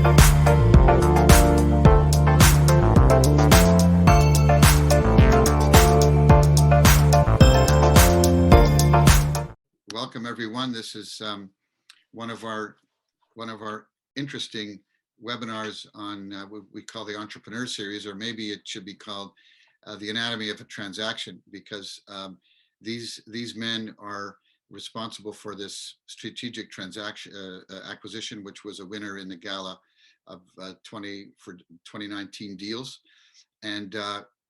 Welcome everyone. This is one of our interesting webinars on what we call the Entrepreneur Series, or maybe it should be called the Anatomy of a Transaction, because these men are responsible for this strategic transaction acquisition, which was a winner in the gala of 2019 deals. And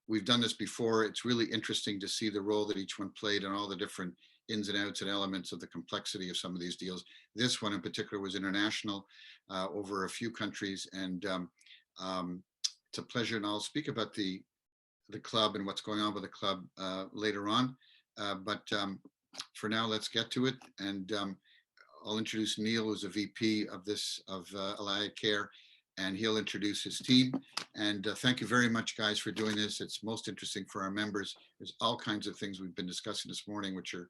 we've done this before. It's really interesting to see the role that each one played and all the different ins and outs and elements of the complexity of some of these deals. This one in particular was international, over a few countries, and it's a pleasure. And I'll speak about the club and what's going on with the club later on. But for now, let's get to it. And I'll introduce Neil, who's a VP of AlayaCare, and he'll introduce his team. And thank you very much, guys, for doing this. It's most interesting for our members. There's all kinds of things we've been discussing this morning, which are,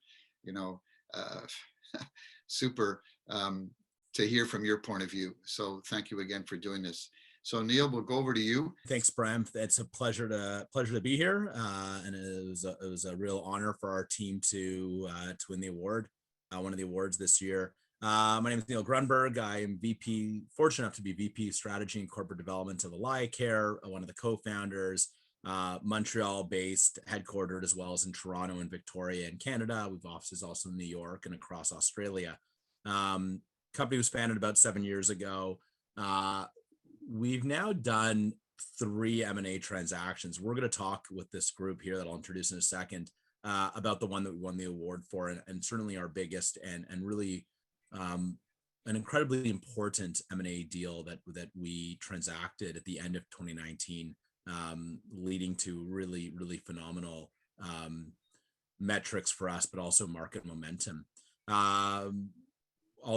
super to hear from your point of view. So thank you again for doing this. So Neil, we'll go over to you. Thanks, Brahm. It's a pleasure to be here, and it was a real honor for our team to win the award, one of the awards this year. My name is Nel Grunberg. I am fortunate enough to be VP Strategy and Corporate Development of AlayaCare, one of the co-founders. Montreal-based, headquartered as well as in Toronto and Victoria in Canada. We've offices also in New York and across Australia. Company was founded about 7 years ago. We've now done 3 M&A transactions. We're going to talk with this group here that I'll introduce in a second about the one that we won the award for, and certainly our biggest and really an incredibly important M&A deal that we transacted at the end of 2019. Leading to really phenomenal metrics for us, but also market momentum. I'll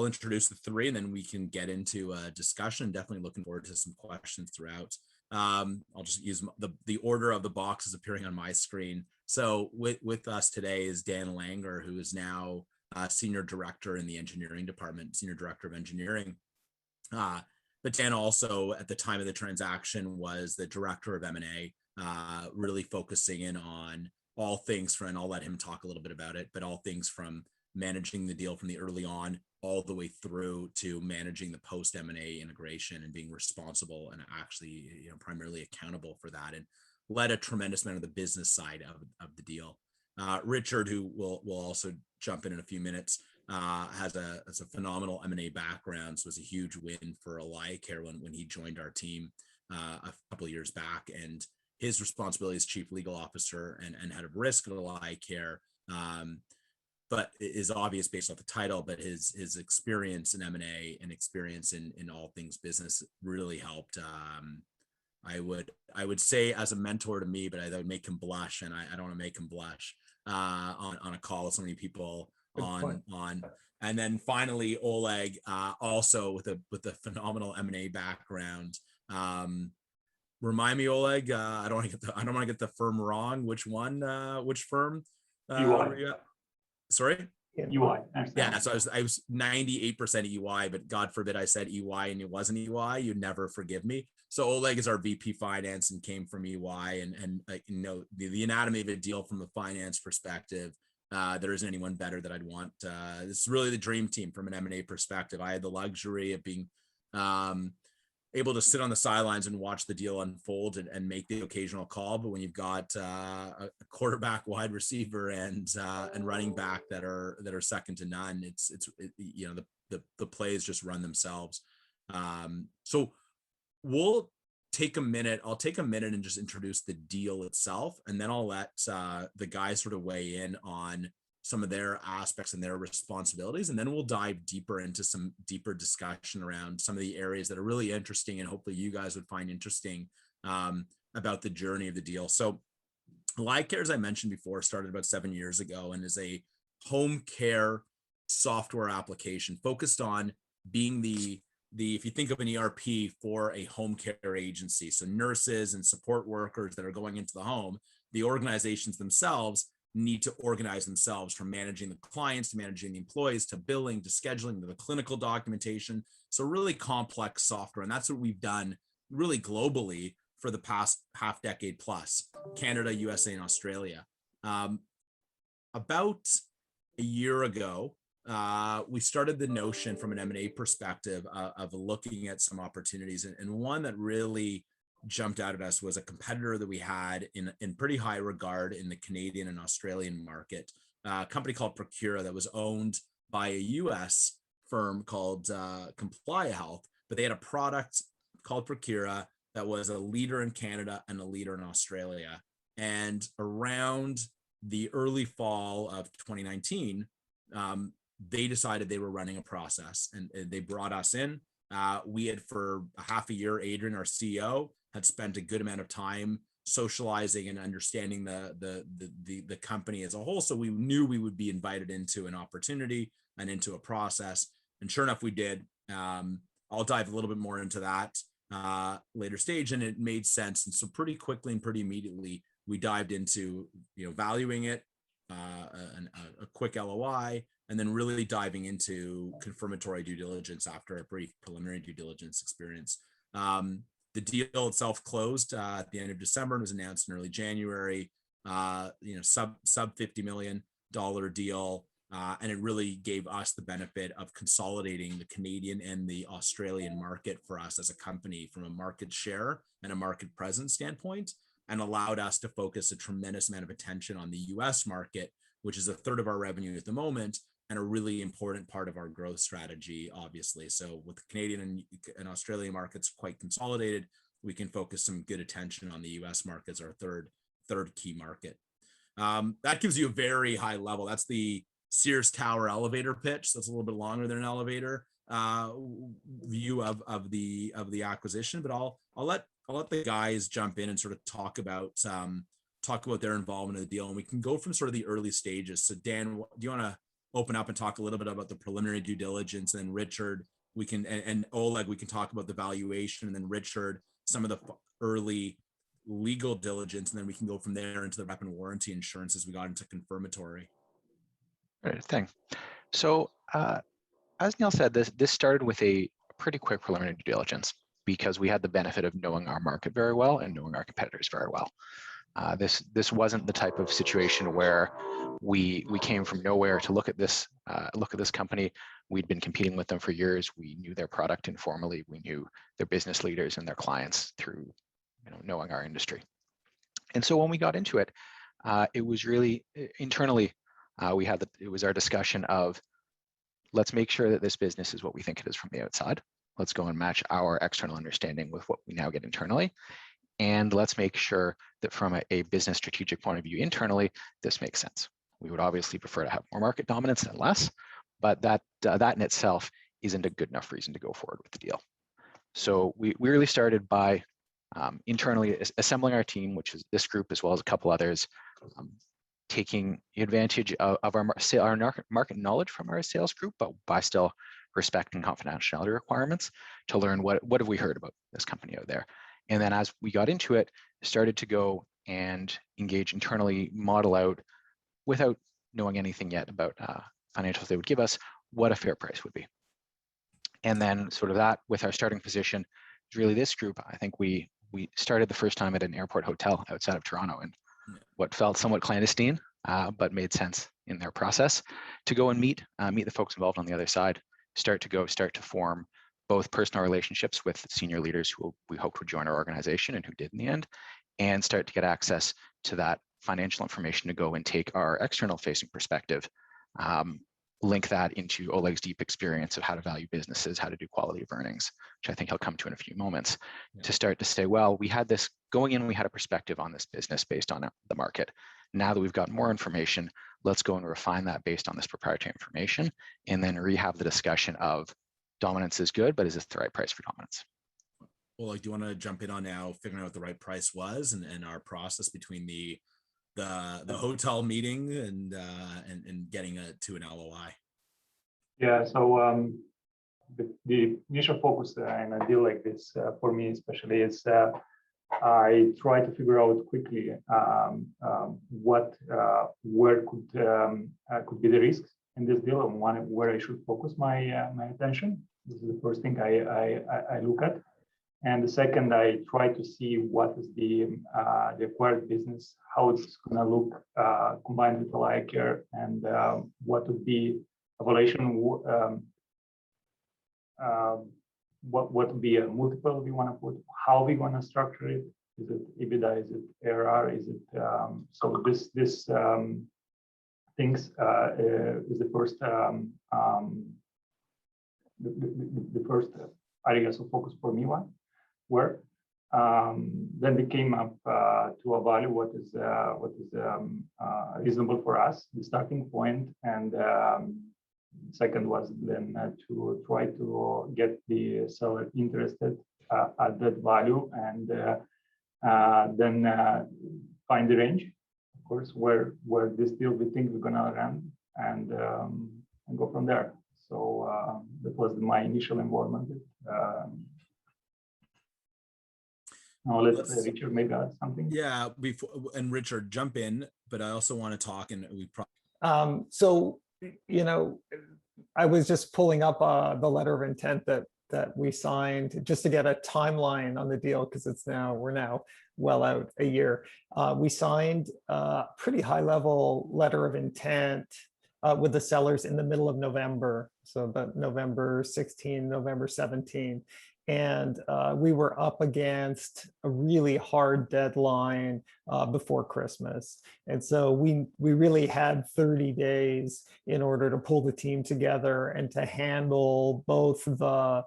introduce the 3 and then we can get into a discussion. Definitely looking forward to some questions throughout. I'll just use the order of the boxes appearing on my screen. So with us today is Dan Langer, who is now Senior Director in the Engineering Department, Senior Director of Engineering. But Dan also, at the time of the transaction, was the Director of M&A, really focusing in on all things and I'll let him talk a little bit about it, but all things from managing the deal from the early on all the way through to managing the post M&A integration and being responsible and actually, primarily accountable for that, and led a tremendous amount of the business side of the deal. Richard, who will also jump in a few minutes, has a phenomenal M&A background, so it was a huge win for AlayaCare when he joined our team a couple of years back, and his responsibility as Chief Legal Officer and Head of Risk at AlayaCare, but is obvious based off the title, but his experience in M&A and experience in all things business really helped. I would say as a mentor to me, but I would make him blush, and I don't want to make him blush on a call with so many people on. And then finally, Oleg, also with a phenomenal M&A background. Remind me, Oleg, I don't want to get the firm wrong. Which firm? UI. Sorry? UI. Yeah, so I was 98% EY, but God forbid I said EY and it wasn't EY, you'd never forgive me. So Oleg is our VP Finance and came from EY, and the anatomy of a deal from a finance perspective. There isn't anyone better that I'd want. This is really the dream team from an M&A perspective. I had the luxury of being able to sit on the sidelines and watch the deal unfold and make the occasional call. But when you've got a quarterback, wide receiver, and running back that are second to none, the plays just run themselves. So we'll take a minute. I'll take a minute and just introduce the deal itself, and then I'll let the guys sort of weigh in on some of their aspects and their responsibilities, and then we'll dive deeper into some deeper discussion around some of the areas that are really interesting and hopefully you guys would find interesting about the journey of the deal. So AlayaCare, as I mentioned before, started about 7 years ago and is a home care software application focused on being the if you think of an ERP for a home care agency, so nurses and support workers that are going into the home, the organizations themselves need to organize themselves, from managing the clients to managing the employees to billing to scheduling to the clinical documentation. So really complex software. And that's what we've done really globally for the past half decade plus, Canada, USA, and Australia. About a year ago, we started the notion from an M&A perspective of looking at some opportunities. And one that really jumped out at us was a competitor that we had in pretty high regard in the Canadian and Australian market, a company called Procura that was owned by a US firm called Colombie Health, but they had a product called Procura that was a leader in Canada and a leader in Australia. And around the early fall of 2019, they decided they were running a process, and they brought us in. We had, for a half a year, Adrian, our CEO, had spent a good amount of time socializing and understanding the company as a whole. So we knew we would be invited into an opportunity and into a process. And sure enough, we did. I'll dive a little bit more into that later stage, and it made sense. And so pretty quickly and pretty immediately, we dived into valuing it, a quick LOI, and then really diving into confirmatory due diligence after a brief preliminary due diligence experience. The deal itself closed at the end of December and was announced in early January. Sub $50 million deal. And it really gave us the benefit of consolidating the Canadian and the Australian market for us as a company from a market share and a market presence standpoint, and allowed us to focus a tremendous amount of attention on the US market, which is a third of our revenue at the moment and a really important part of our growth strategy, obviously. So with the Canadian and Australian markets quite consolidated, we can focus some good attention on the US market as our third key market. That gives you a very high level. That's the Sears Tower elevator pitch. So it's a little bit longer than an elevator view of the acquisition, but I'll let the guys jump in and sort of talk about their involvement in the deal, and we can go from sort of the early stages. So Dan, do you want to open up and talk a little bit about the preliminary due diligence? And then Richard, we can, and Oleg, we can talk about the valuation, and then Richard, some of the early legal diligence, and then we can go from there into the rep and warranty insurance as we got into confirmatory. Right, thanks. So as Neil said, this started with a pretty quick preliminary due diligence because we had the benefit of knowing our market very well and knowing our competitors very well. This wasn't the type of situation where we came from nowhere to look at this company. We'd been competing with them for years. We knew their product informally. We knew their business leaders and their clients through knowing our industry. And so when we got into it, it was really internally it was our discussion of, let's make sure that this business is what we think it is from the outside. Let's go and match our external understanding with what we now get internally. And let's make sure that from a business strategic point of view internally, this makes sense. We would obviously prefer to have more market dominance than less, but that in itself isn't a good enough reason to go forward with the deal. So we really started by internally assembling our team, which is this group as well as a couple others, taking advantage of our market knowledge from our sales group, but by still respecting confidentiality requirements to learn what have we heard about this company out there. And then as we got into it, started to go and engage internally, model out without knowing anything yet about financials they would give us, what a fair price would be. And then sort of that with our starting position is really this group. I think we started the first time at an airport hotel outside of Toronto, and what felt somewhat clandestine, but made sense in their process to go and meet the folks involved on the other side, start to form both personal relationships with senior leaders who we hoped would join our organization and who did in the end, and start to get access to that financial information to go and take our external facing perspective, link that into Oleg's deep experience of how to value businesses, how to do quality of earnings, which I think he'll come to in a few moments, to start to say, well, we had this going in, we had a perspective on this business based on the market. Now that we've got more information, let's go and refine that based on this proprietary information, and then rehab the discussion of dominance is good, but is this the right price for dominance? Well, do you want to jump in on now figuring out what the right price was and our process between the hotel meeting and getting to an LOI? Yeah, so the initial focus in a deal like this for me especially is I try to figure out quickly where could be the risks in this deal and where I should focus my attention. This is the first thing I look at. And the second, I try to see what is the acquired business, how it's going to look combined with AlayaCare, and what would be evaluation, what would be a multiple we want to put, how we want to structure it. Is it EBITDA? Is it ARR? Is it so? This things is the first the first areas of focus for me. Where then we came up to a value what is reasonable for us, the starting point, and second was then to try to get the seller interested at that value, and then find the range, of course, where this deal we think we're gonna land, and go from there. So that was my initial involvement. Now let's Richard maybe add something. Yeah, before and Richard jump in, but I also want to talk, and we so you know, I was just pulling up the letter of intent that we signed just to get a timeline on the deal, because we're now well out a year. We signed a pretty high level letter of intent with the sellers in the middle of November, so about November 16, November 17. And we were up against a really hard deadline before Christmas. And so we really had 30 days in order to pull the team together and to handle both the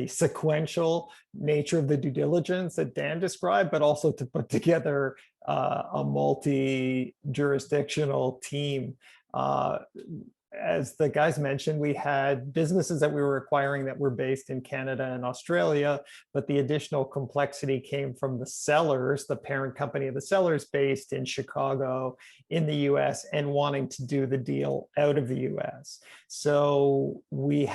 sequential nature of the due diligence that Dan described, but also to put together a multi-jurisdictional team. As the guys mentioned, we had businesses that we were acquiring that were based in Canada and Australia, but the additional complexity came from the sellers, the parent company of the sellers based in Chicago in the US and wanting to do the deal out of the US. So we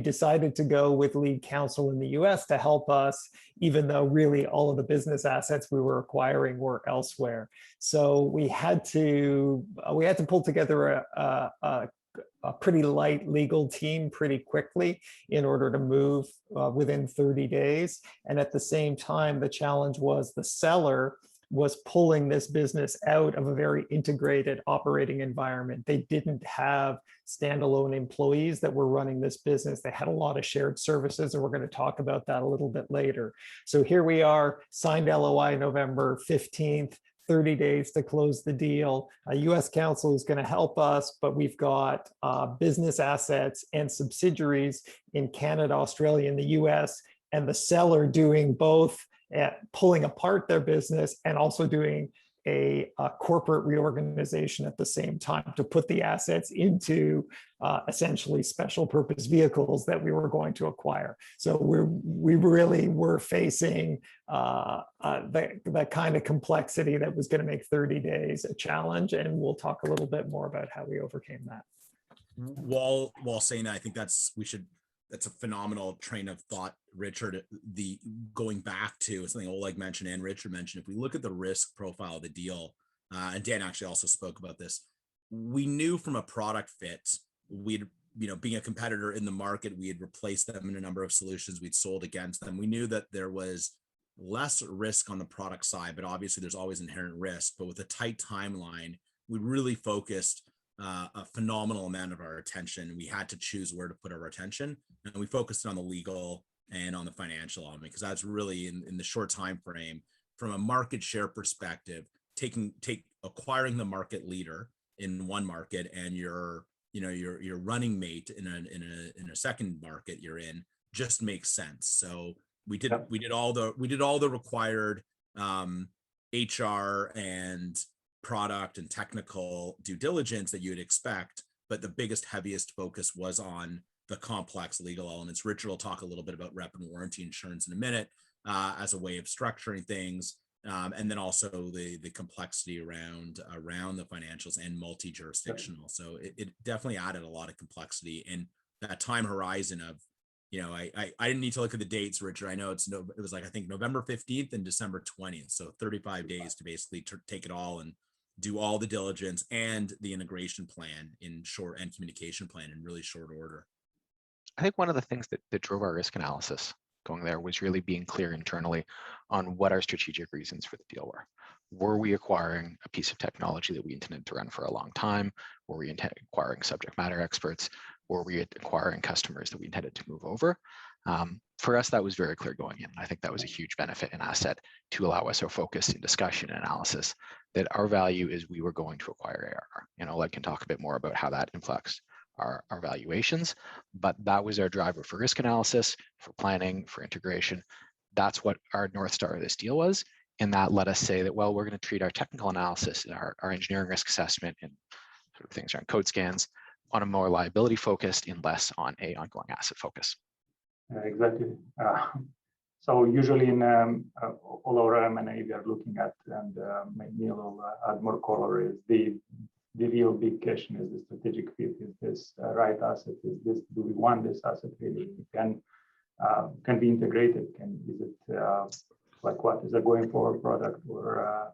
decided to go with lead counsel in the US to help us, even though really all of the business assets we were acquiring were elsewhere. So we had to pull together a pretty light legal team pretty quickly in order to move within 30 days. And at the same time, the challenge was the seller was pulling this business out of a very integrated operating environment. They didn't have standalone employees that were running this business. They had a lot of shared services, and we're going to talk about that a little bit later. So here we are, signed LOI November 15th, 30 days to close the deal. A US counsel is going to help us, but we've got business assets and subsidiaries in Canada, Australia, and the US, and the seller doing both, pulling apart their business and also doing a corporate reorganization at the same time to put the assets into essentially special purpose vehicles that we were going to acquire. So we really were facing the kind of complexity that was going to make 30 days a challenge, and we'll talk a little bit more about how we overcame that. While saying that, I think that's a phenomenal train of thought, Richard. The going back to something Oleg mentioned and Richard mentioned, if we look at the risk profile of the deal, and Dan actually also spoke about this, we knew from a product fit, we'd, being a competitor in the market, we had replaced them in a number of solutions, we'd sold against them. We knew that there was less risk on the product side, but obviously there's always inherent risk. But with a tight timeline, we really focused a phenomenal amount of our attention. We had to choose where to put our attention, and we focused on the legal and on the financial element, because that's really in the short time frame from a market share perspective, acquiring the market leader in one market and your running mate in a second market you're in just makes sense. So we did all the required HR and product and technical due diligence that you'd expect, but the biggest, heaviest focus was on the complex legal elements. Richard will talk a little bit about rep and warranty insurance in a minute as a way of structuring things, and then also the complexity around the financials and multi-jurisdictional. So it definitely added a lot of complexity, and that time horizon of I didn't need to look at the dates, Richard. I know it was like, I think November 15th and December 20th. So 35 days to basically take it all and do all the diligence and the integration plan in short, and communication plan in really short order. I think one of the things that drove our risk analysis going there was really being clear internally on what our strategic reasons for the deal were. Were we acquiring a piece of technology that we intended to run for a long time? Were we acquiring subject matter experts? Were we acquiring customers that we intended to move over? For us, that was very clear going in. I think that was a huge benefit and asset to allow us to focus in discussion and analysis that our value is we were going to acquire ARR. And Oleg can talk a bit more about how that inflects our valuations, but that was our driver for risk analysis, for planning, for integration. That's what our North Star of this deal was. And that let us say that, well, we're going to treat our technical analysis and our engineering risk assessment and sort of things around code scans on a more liability focused and less on a ongoing asset focus. Exactly. So usually in all our M&A we are looking at, and Nel will add more color, is the real big question is the strategic fit. Is this right asset? Is this, do we want this asset really? Can be integrated? Is it like what is a going forward product, or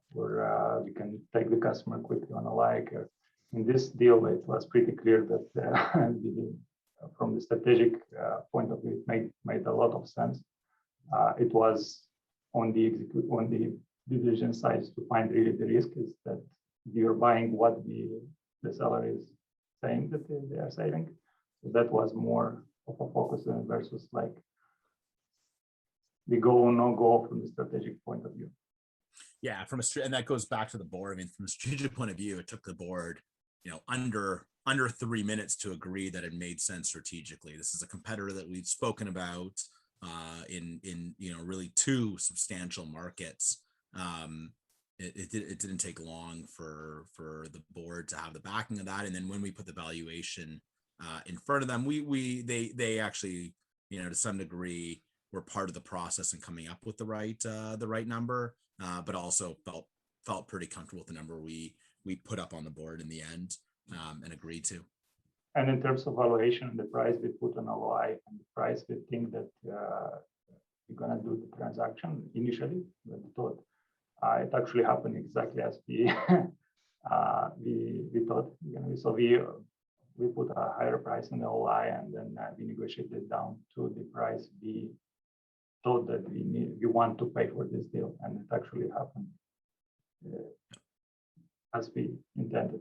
we can take the customer quickly on AlayaCare? In this deal, it was pretty clear that from the strategic point of view, it made a lot of sense. It was on the division side to find really the risk is that you're buying what the seller is saying that they are saving. So that was more of a focus versus like the go or no go from the strategic point of view. Yeah, and that goes back to the board. I mean, from a strategic point of view, it took the board, under 3 minutes to agree that it made sense strategically. This is a competitor that we've spoken about in really two substantial markets. It didn't take long for the board to have the backing of that, and then when we put the valuation in front of them, they actually, to some degree, were part of the process in coming up with the right number, but also felt pretty comfortable with the number we put up on the board in the end and agreed to. And in terms of valuation, the price we put on LOI and the price we think that we're gonna do the transaction initially, we thought it actually happened exactly as we thought. So we put a higher price on the LOI, and then we negotiated down to the price we thought that we want to pay for this deal, and it actually happened as we intended.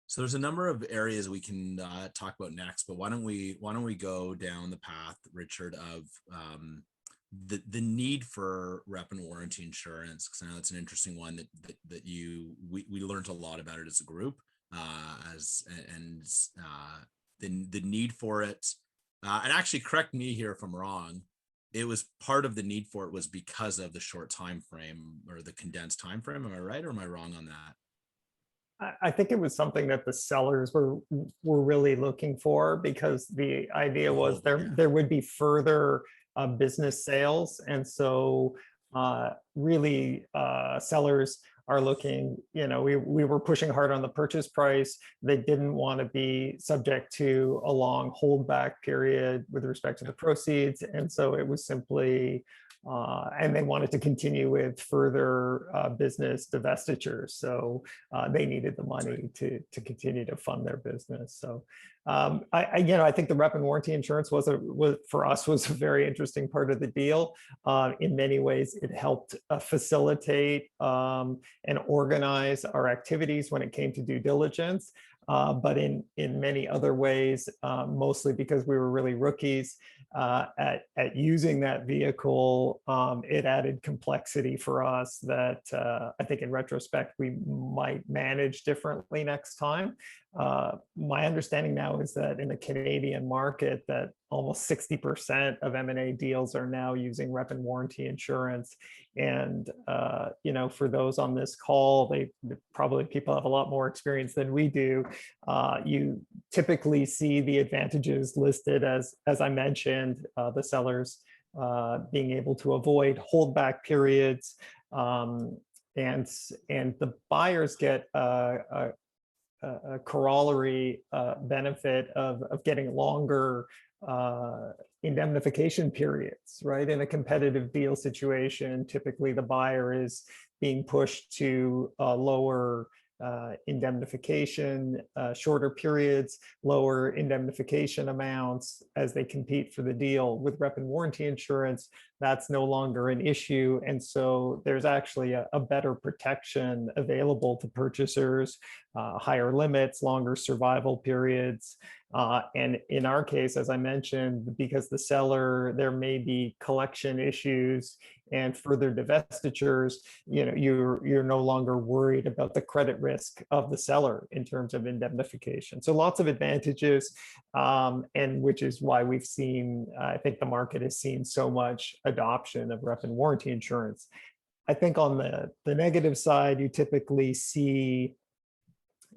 So there's a number of areas we can talk about next, but why don't we go down the path, Richard, of the need for rep and warranty insurance, because I know it's an interesting one that we learned a lot about it as a group, the need for it. And actually, correct me here if I'm wrong. It was part of the need for it was because of the short time frame or the condensed time frame. Am I right, or am I wrong on that? I think it was something that the sellers were really looking for, because the idea was there would be further business sales, and so really sellers are looking, we were pushing hard on the purchase price. They didn't want to be subject to a long holdback period with respect to the proceeds, and so it was simply and they wanted to continue with further business divestitures. So they needed the money to continue to fund their business. So I think the rep and warranty insurance was for us was a very interesting part of the deal. In many ways, it helped facilitate and organize our activities when it came to due diligence. But in many other ways, mostly because we were really rookies at using that vehicle, it added complexity for us that I think in retrospect we might manage differently next time. My understanding now is that in the Canadian market that almost 60% of M&A deals are now using rep and warranty insurance. And, for those on this call, probably people have a lot more experience than we do. You typically see the advantages listed as I mentioned, the sellers being able to avoid holdback periods, and the buyers get a corollary benefit of getting longer indemnification periods, right? In a competitive deal situation, typically the buyer is being pushed to lower indemnification, shorter periods, lower indemnification amounts as they compete for the deal. With rep and warranty insurance, that's no longer an issue. And so there's actually a better protection available to purchasers, higher limits, longer survival periods. And in our case, as I mentioned, because the seller, there may be collection issues and further divestitures, you're no longer worried about the credit risk of the seller in terms of indemnification. So lots of advantages, and which is why we've seen, I think the market has seen so much adoption of rep and warranty insurance. I think on the negative side, you typically see,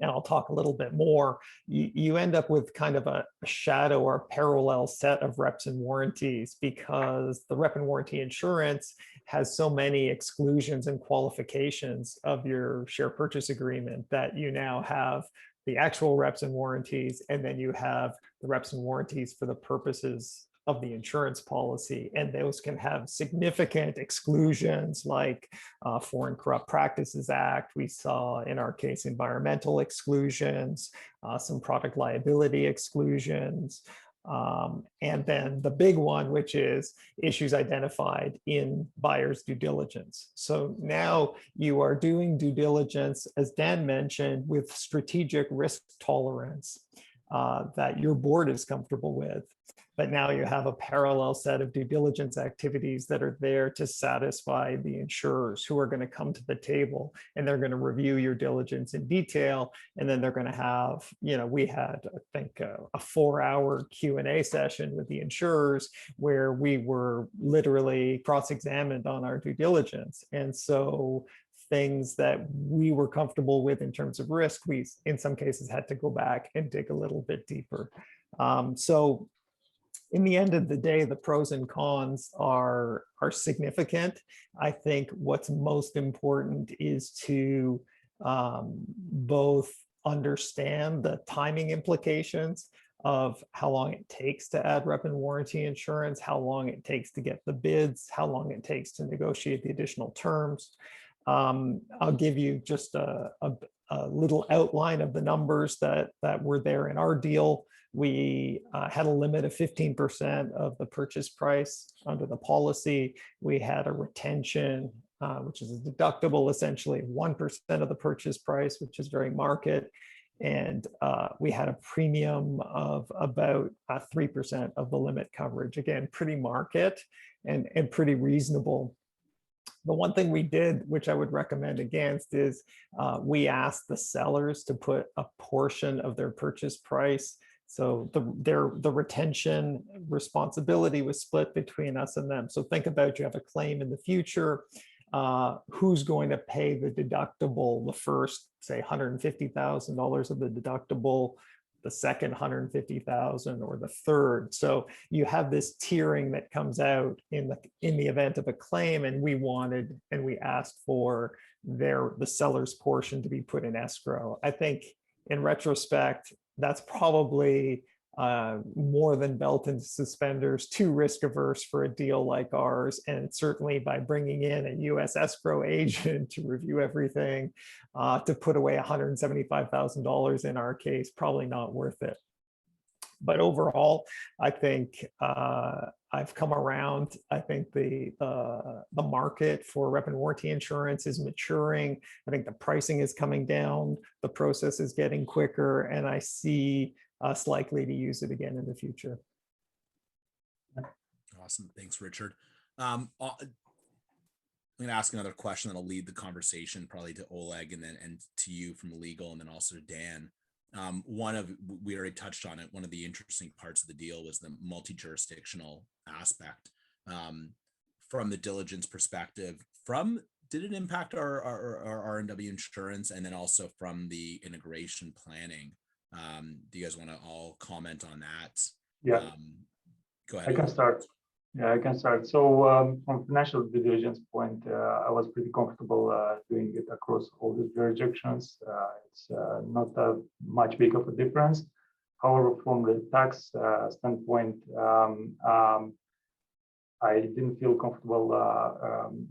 and I'll talk a little bit more, you end up with kind of a shadow or parallel set of reps and warranties, because the rep and warranty insurance has so many exclusions and qualifications of your share purchase agreement that you now have the actual reps and warranties, and then you have the reps and warranties for the purposes of the insurance policy. And those can have significant exclusions like Foreign Corrupt Practices Act. We saw in our case environmental exclusions, some product liability exclusions, and then the big one, which is issues identified in buyer's due diligence. So now you are doing due diligence, as Dan mentioned, with strategic risk tolerance that your board is comfortable with. But now you have a parallel set of due diligence activities that are there to satisfy the insurers who are going to come to the table, and they're going to review your diligence in detail. And then they're going to have, we had, I think, a 4-hour Q&A session with the insurers where we were literally cross-examined on our due diligence. And so things that we were comfortable with in terms of risk, we, in some cases, had to go back and dig a little bit deeper. So in the end of the day, the pros and cons are significant. I think what's most important is to both understand the timing implications of how long it takes to add rep and warranty insurance, how long it takes to get the bids, how long it takes to negotiate the additional terms. I'll give you just a little outline of the numbers that were there in our deal. We had a limit of 15% of the purchase price under the policy. We had a retention, which is a deductible, essentially 1% of the purchase price, which is very market. And we had a premium of about 3% of the limit coverage. Again, pretty market and pretty reasonable. The one thing we did, which I would recommend against, is we asked the sellers to put a portion of their purchase price. So the retention responsibility was split between us and them. So think about, you have a claim in the future, who's going to pay the deductible, the first, say, $150,000 of the deductible, the second $150,000, or the third. So you have this tiering that comes out in the event of a claim, and we asked for the seller's portion to be put in escrow. I think in retrospect, that's probably more than belt and suspenders, too risk averse for a deal like ours. And certainly by bringing in a US escrow agent to review everything, to put away $175,000 in our case, probably not worth it. But overall, I think I've come around. I think the market for rep and warranty insurance is maturing. I think the pricing is coming down. The process is getting quicker, and I see us likely to use it again in the future. Awesome. Thanks, Richard. I'm going to ask another question that'll lead the conversation probably to Oleg and to you from legal, and then also to Dan. We already touched on it. One of the interesting parts of the deal was the multi-jurisdictional aspect. From the diligence perspective, did it impact our R&W insurance, and then also from the integration planning? Do you guys want to all comment on that? Yeah. Go ahead. I can start. Yeah, I can start. So from financial due diligence point, I was pretty comfortable doing it across all the jurisdictions. It's not that much big of a difference. However, from the tax standpoint, I didn't feel comfortable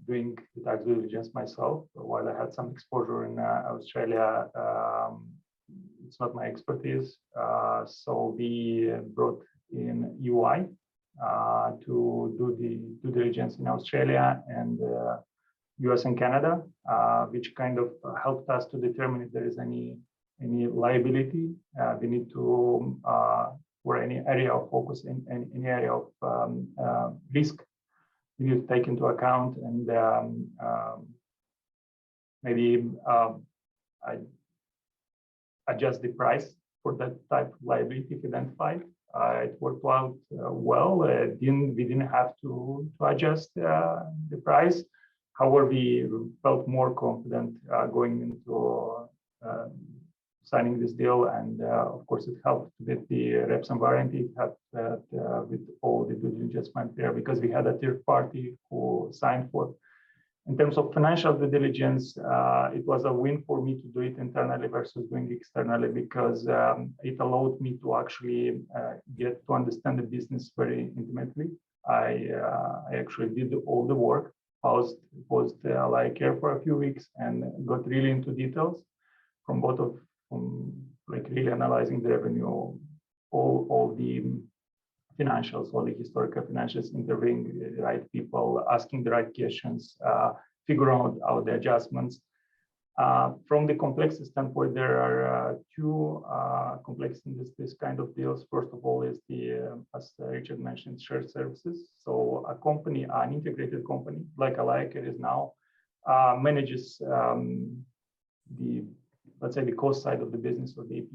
doing the tax due diligence myself. While I had some exposure in Australia, it's not my expertise. So we brought in UI to do the due diligence in Australia and US and Canada, which kind of helped us to determine if there is any liability we need to or any area of focus in any area of risk we need to take into account, and maybe I adjust the price for that type of liability if identified. It worked out well. We didn't have to adjust the price. However, we felt more confident going into signing this deal, and of course it helped with the reps and warranty. It helped with all the due diligence went there because we had a third party who signed for. In terms of financial due diligence, it was a win for me to do it internally versus doing externally, because it allowed me to actually get to understand the business very intimately. I actually did all the work, paused AlayaCare for a few weeks and got really into details from like really analyzing the revenue, all the financials, all the historical financials, interviewing the right people, asking the right questions, figuring out the adjustments. From the complexity standpoint, there are two complexities in this kind of deals. First of all is the, as Richard mentioned, shared services. So a company, an integrated company like AlayaCare is now, manages let's say the cost side of the business, or the AP,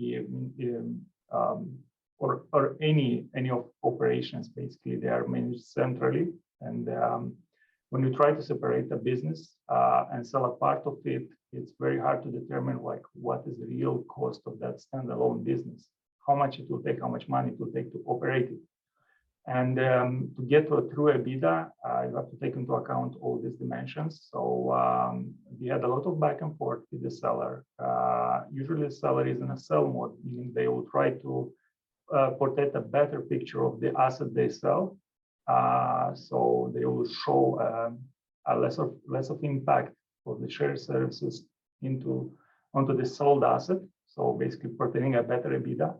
or any of operations. Basically, they are managed centrally. And when you try to separate a business and sell a part of it, it's very hard to determine like what is the real cost of that standalone business, how much it will take, how much money it will take to operate it. And to get to a true EBITDA, you have to take into account all these dimensions. So we had a lot of back and forth with the seller. Usually the seller is in a sell mode, meaning they will try to portray a better picture of the asset they sell. So they will show a less of impact of the shared services onto the sold asset. So basically portraying a better EBITDA.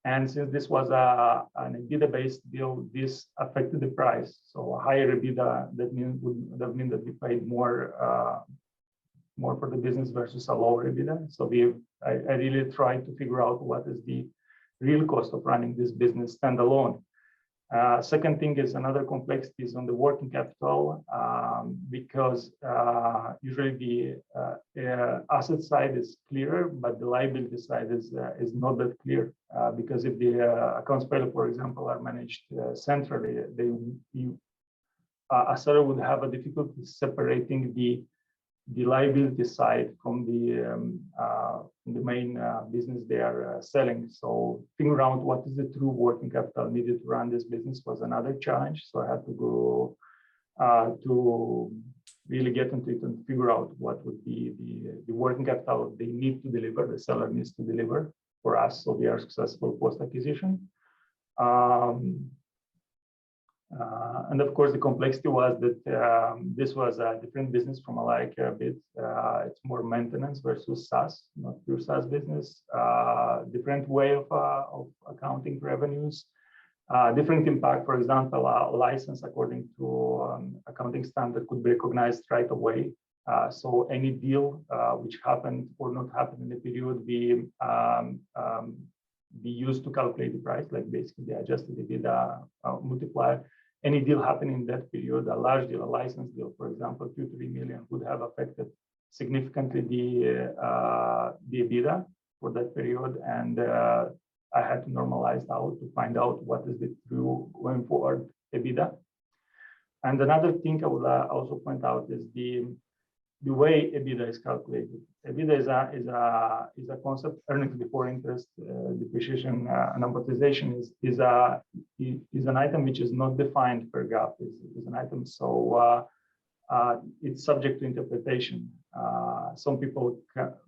And since this was an EBITDA-based deal, this affected the price. So a higher EBITDA, that would mean that we paid more for the business versus a lower EBITDA. So I really tried to figure out what is the real cost of running this business standalone. Second thing is another complexity is on the working capital, because usually the asset side is clearer, but the liability side is not that clear. Because if the accounts payable, for example, are managed centrally, a seller would have a difficulty separating the liability side from the main business they are selling. So figuring out what is the true working capital needed to run this business was another challenge. So I had to go to really get into it and figure out what would be the working capital they need to deliver, the seller needs to deliver for us, so we are successful post-acquisition. And of course, the complexity was that this was a different business from AlayaCare a bit. It's more maintenance versus SaaS, not pure SaaS business. Different way of accounting revenues. Different impact. For example, a license according to accounting standard could be recognized right away. So any deal which happened or not happened in the period be used to calculate the price, like basically the adjusted EBITDA multiplier. Any deal happening in that period, a large deal, a license deal, for example, 2 to 3 million, would have affected significantly the EBITDA for that period. And I had to normalize out to find out what is the true going forward EBITDA. And another thing I would also point out is the way EBITDA is calculated. EBITDA is a concept. Earnings before interest, depreciation, and amortization is an item which is not defined per GAAP. Is an item. So it's subject to interpretation. Some people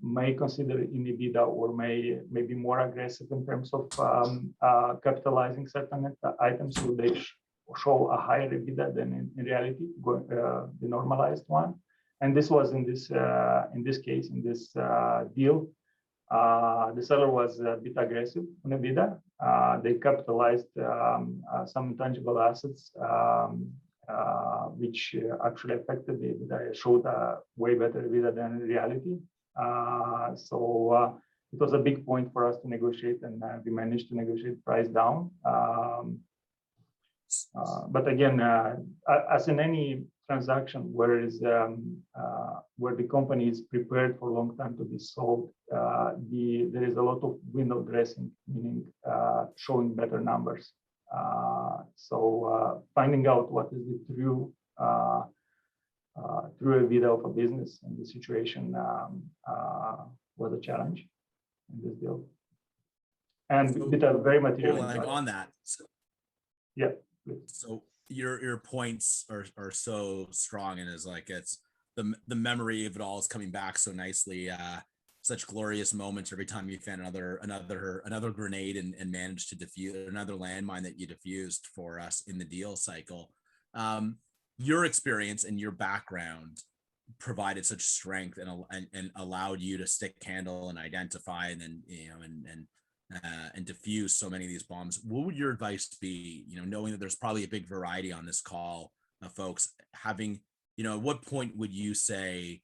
may consider it in EBITDA or may be more aggressive in terms of capitalizing certain items, so they show a higher EBITDA than in reality, the normalized one. And this was in this case, in this deal, the seller was a bit aggressive on EBITDA. They capitalized some intangible assets, which actually affected the EBITDA, showed a way better EBITDA than in reality. So it was a big point for us to negotiate, and we managed to negotiate price down. But again, as in any transaction where the company is prepared for a long time to be sold, there is a lot of window dressing, meaning showing better numbers. So finding out what is the true EBITDA of a business in this situation was a challenge in this deal, and with a very material like on that. So, yeah. So your points are so strong, and is like it's the memory of it all is coming back so nicely. Such glorious moments every time you found another grenade and managed to defuse another landmine that you diffused for us in the deal cycle. Your experience and your background provided such strength and allowed you to stick handle and identify and then and diffuse so many of these bombs. What would your advice be? Knowing that there's probably a big variety on this call, folks, having at what point would you say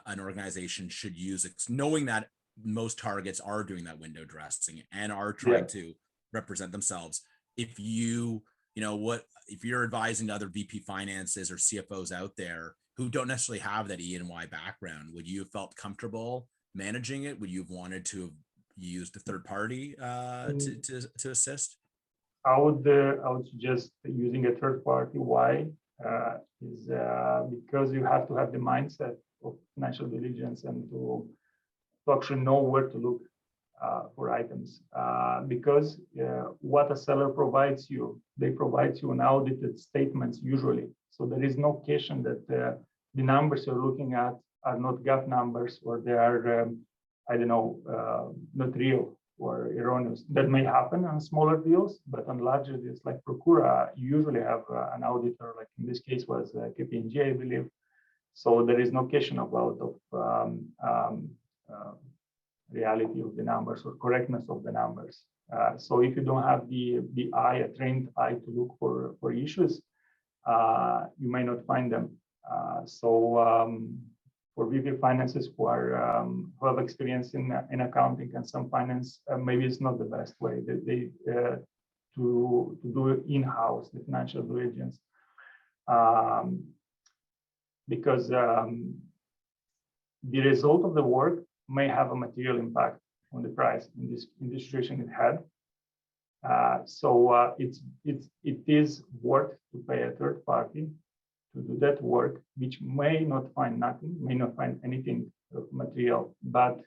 an organization should use it, knowing that most targets are doing that window dressing and are trying to represent themselves? If if you're advising other VP finances or CFOs out there who don't necessarily have that E&Y background, would you have felt comfortable managing it? Would you have wanted to have used a third party to assist? I would suggest using a third party. Why? Is because you have to have the mindset of financial diligence and to actually know where to look for items. Because what a seller provides you, they provide you an audited statements usually. So there is no question that the numbers you're looking at are not GAAP numbers, or they are not real or erroneous. That may happen on smaller deals, but on larger deals like Procura, you usually have an auditor, like in this case was KPMG, I believe. So there is no question about reality of the numbers or correctness of the numbers. So if you don't have the a trained eye to look for issues, you may not find them. For VP finances who have experience in accounting and some finance, maybe it's not the best way. They to do in-house the financial diligence, because the result of the work may have a material impact on the price. In this situation, it had. It is worth to pay a third party to do that work, which may not find nothing, may not find anything material, but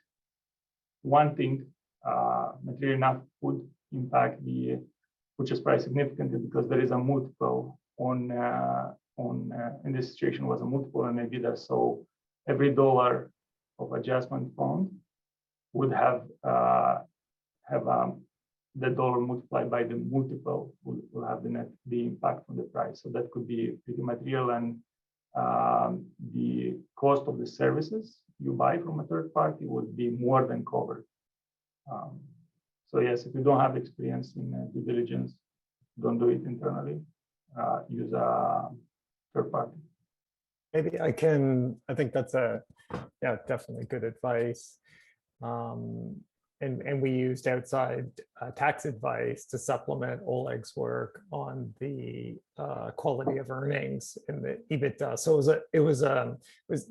one thing material enough would impact the purchase price significantly, because there is a multiple on in this situation was a multiple on EBITDA. So every dollar of adjustment found would have the dollar multiplied by the multiple will have the impact on the price. So that could be pretty material, and the cost of the services you buy from a third party would be more than covered. So yes, if you don't have experience in due diligence, don't do it internally. Use a third party. Maybe I think that's definitely good advice. And we used outside tax advice to supplement Oleg's work on the quality of earnings and the EBITDA. So it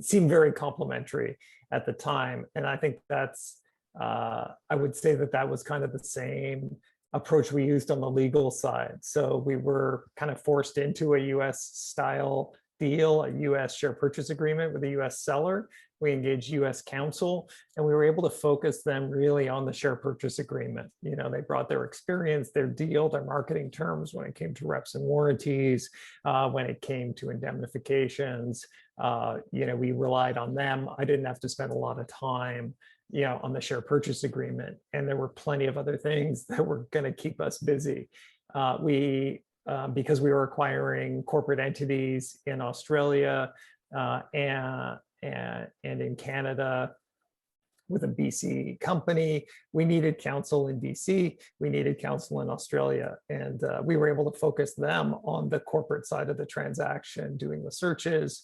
seemed very complementary at the time, and I think that's I would say that was kind of the same approach we used on the legal side. So we were kind of forced into a U.S. style deal, a US share purchase agreement with a US seller. We engaged US counsel, and we were able to focus them really on the share purchase agreement. You know, they brought their experience, their deal, their marketing terms when it came to reps and warranties, when it came to indemnifications. You know, we relied on them. I didn't have to spend a lot of time, you know, on the share purchase agreement. And there were plenty of other things that were going to keep us busy. Because we were acquiring corporate entities in Australia and in Canada with a BC company, we needed counsel in BC, we needed counsel in Australia, and we were able to focus them on the corporate side of the transaction, doing the searches,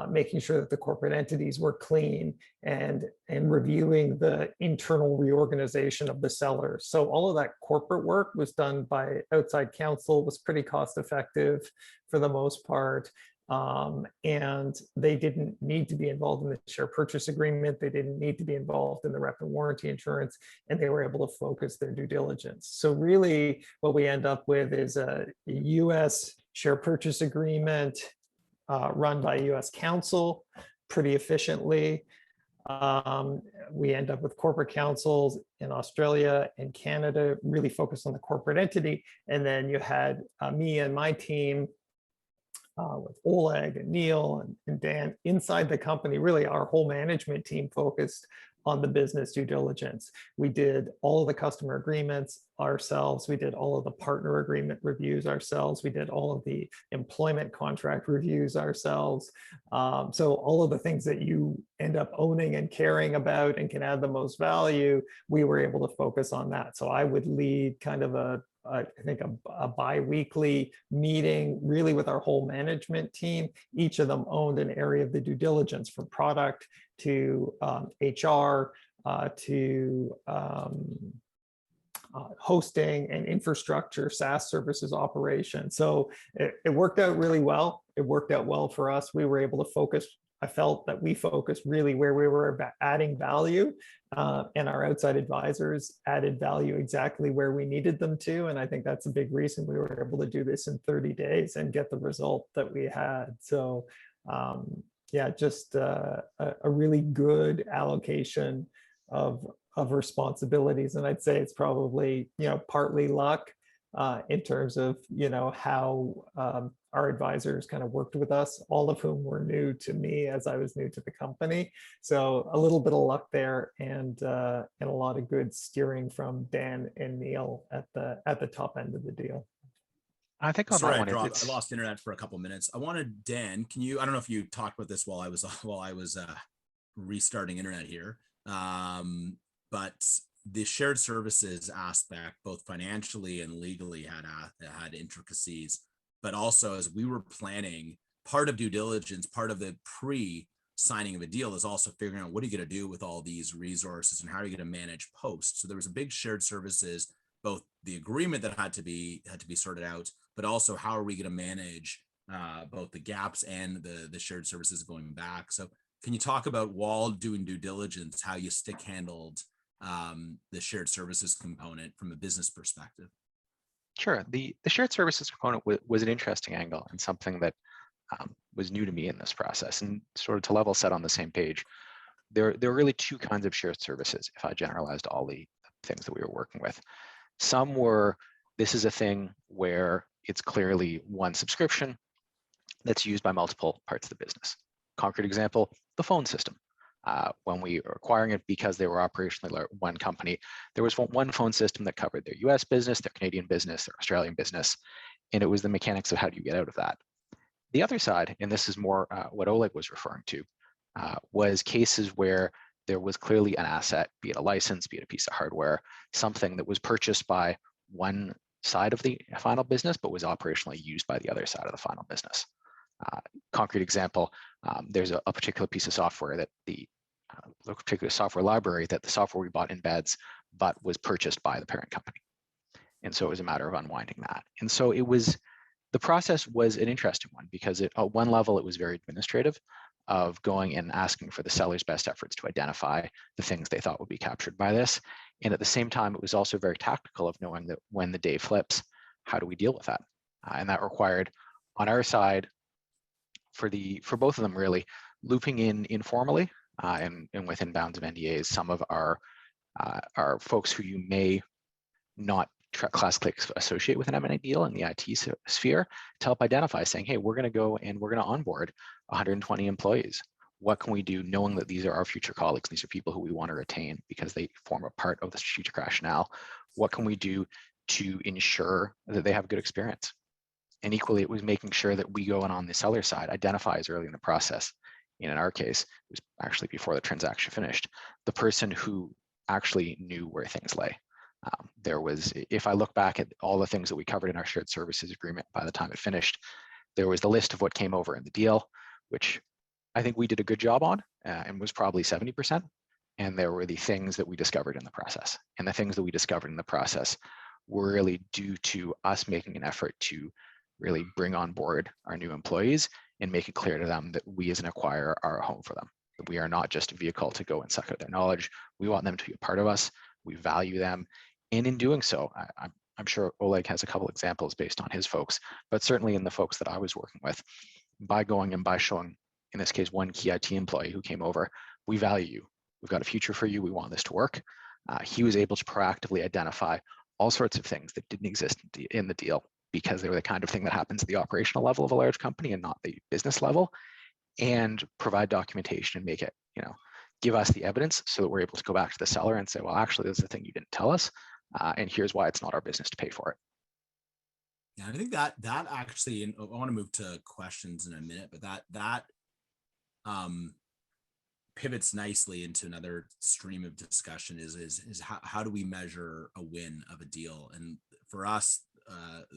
making sure that the corporate entities were clean, and reviewing the internal reorganization of the sellers. So all of that corporate work was done by outside counsel, was pretty cost effective for the most part. And they didn't need to be involved in the share purchase agreement. They didn't need to be involved in the rep and warranty insurance, and they were able to focus their due diligence. So really what we end up with is a US share purchase agreement run by US counsel pretty efficiently. We end up with corporate counsels in Australia and Canada, really focused on the corporate entity. And then you had me and my team with Oleg and Nel and Dan inside the company. Really, our whole management team focused on the business due diligence. We did all of the customer agreements ourselves. We did all of the partner agreement reviews ourselves. We did all of the employment contract reviews ourselves. So all of the things that you end up owning and caring about and can add the most value, we were able to focus on that. So I would lead kind of I think a bi-weekly meeting really with our whole management team. Each of them owned an area of the due diligence, from product to HR to hosting and infrastructure, SaaS services operation. So it worked out really well. It worked out well for us. We were able to focus. I felt that we focused really where we were adding value, and our outside advisors added value exactly where we needed them to. And I think that's a big reason we were able to do this in 30 days and get the result that we had. So yeah, just a really good allocation of responsibilities. And I'd say it's probably, you know, partly luck in terms of, you know, how our advisors kind of worked with us, all of whom were new to me as I was new to the company. So a little bit of luck there, and a lot of good steering from Dan and Nel at the top end of the deal. I think on that one, I lost internet for a couple minutes. I wanted Dan. Can you? I don't know if you talked about this while I was restarting internet here, but the shared services aspect, both financially and legally, had intricacies. But also, as we were planning, part of due diligence, part of the pre-signing of a deal is also figuring out what are you going to do with all these resources and how are you going to manage post. So there was a big shared services, both the agreement that had to be sorted out, but also how are we going to manage both the gaps and the shared services going back. So can you talk about, while doing due diligence, how you stick handled the shared services component from a business perspective? Sure. The shared services component was an interesting angle and something that was new to me in this process. And sort of to level set on the same page, there are really two kinds of shared services, if I generalized all the things that we were working with. Some were, this is a thing where it's clearly one subscription that's used by multiple parts of the business. Concrete example, the phone system. When we were acquiring it, because they were operationally one company, there was one phone system that covered their US business, their Canadian business, their Australian business, and it was the mechanics of how do you get out of that. The other side, and this is more what Oleg was referring to, was cases where there was clearly an asset, be it a license, be it a piece of hardware, something that was purchased by one side of the final business, but was operationally used by the other side of the final business. Concrete example, there's a particular piece of software that the particular software library that the software we bought embeds, but was purchased by the parent company. And so it was a matter of unwinding that. And so the process was an interesting one, because at one level it was very administrative, of going and asking for the seller's best efforts to identify the things they thought would be captured by this. And at the same time, it was also very tactical of knowing that when the day flips, how do we deal with that? And that required, on our side, for both of them really, looping in informally and within bounds of NDAs, some of our folks who you may not classically associate with an M&A deal in the IT sphere, to help identify, saying, hey, we're going to go and we're going to onboard 120 employees. What can we do, knowing that these are our future colleagues? These are people who we want to retain because they form a part of the strategic rationale. What can we do to ensure that they have a good experience? And equally, it was making sure that we go on the seller side, identify as early in the process. And in our case, it was actually before the transaction finished, the person who actually knew where things lay. There was, if I look back at all the things that we covered in our shared services agreement by the time it finished, there was the list of what came over in the deal, which I think we did a good job on and was probably 70%. And there were the things that we discovered in the process. And the things that we discovered in the process were really due to us making an effort to really bring on board our new employees and make it clear to them that we as an acquirer are a home for them. That we are not just a vehicle to go and suck out their knowledge. We want them to be a part of us. We value them. And in doing so, I'm sure Oleg has a couple examples based on his folks, but certainly in the folks that I was working with, by going and by showing, in this case, one key IT employee who came over, we value you. We've got a future for you. We want this to work. He was able to proactively identify all sorts of things that didn't exist in the deal because they were the kind of thing that happens at the operational level of a large company and not the business level, and provide documentation and make it, give us the evidence so that we're able to go back to the seller and say, well, actually, this is the thing you didn't tell us. And here's why it's not our business to pay for it. Yeah, I think that actually, and I want to move to questions in a minute, but that pivots nicely into another stream of discussion is how do we measure a win of a deal? And for us,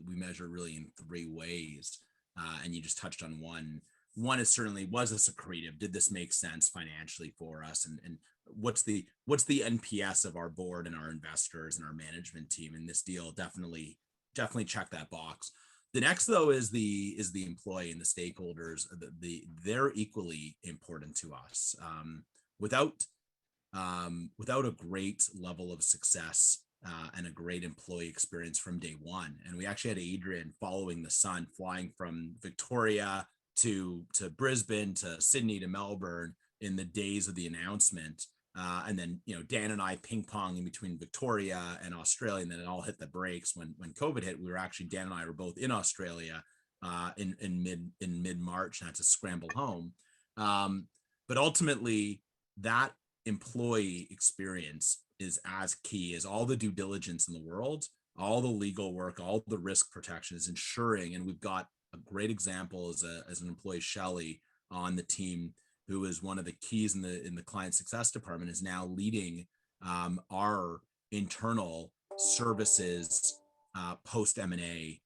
we measure really in three ways. And you just touched on one. One is certainly, was this accretive? Did this make sense financially for us? And what's the NPS of our board and our investors and our management team in this deal? Definitely check that box. The next, though, is the employee and the stakeholders. They're equally important to us. Without a great level of success and a great employee experience from day one, and we actually had Adrian following the sun, flying from Victoria to Brisbane to Sydney to Melbourne in the days of the announcement. And then, Dan and I ping pong in between Victoria and Australia, and then it all hit the brakes when COVID hit. Dan and I were both in Australia in mid-March and had to scramble home. But ultimately, that employee experience is as key as all the due diligence in the world, all the legal work, all the risk protection is ensuring. And we've got a great example as an employee, Shelley, on the team, who is one of the keys in the client success department, is now leading our internal services post M&A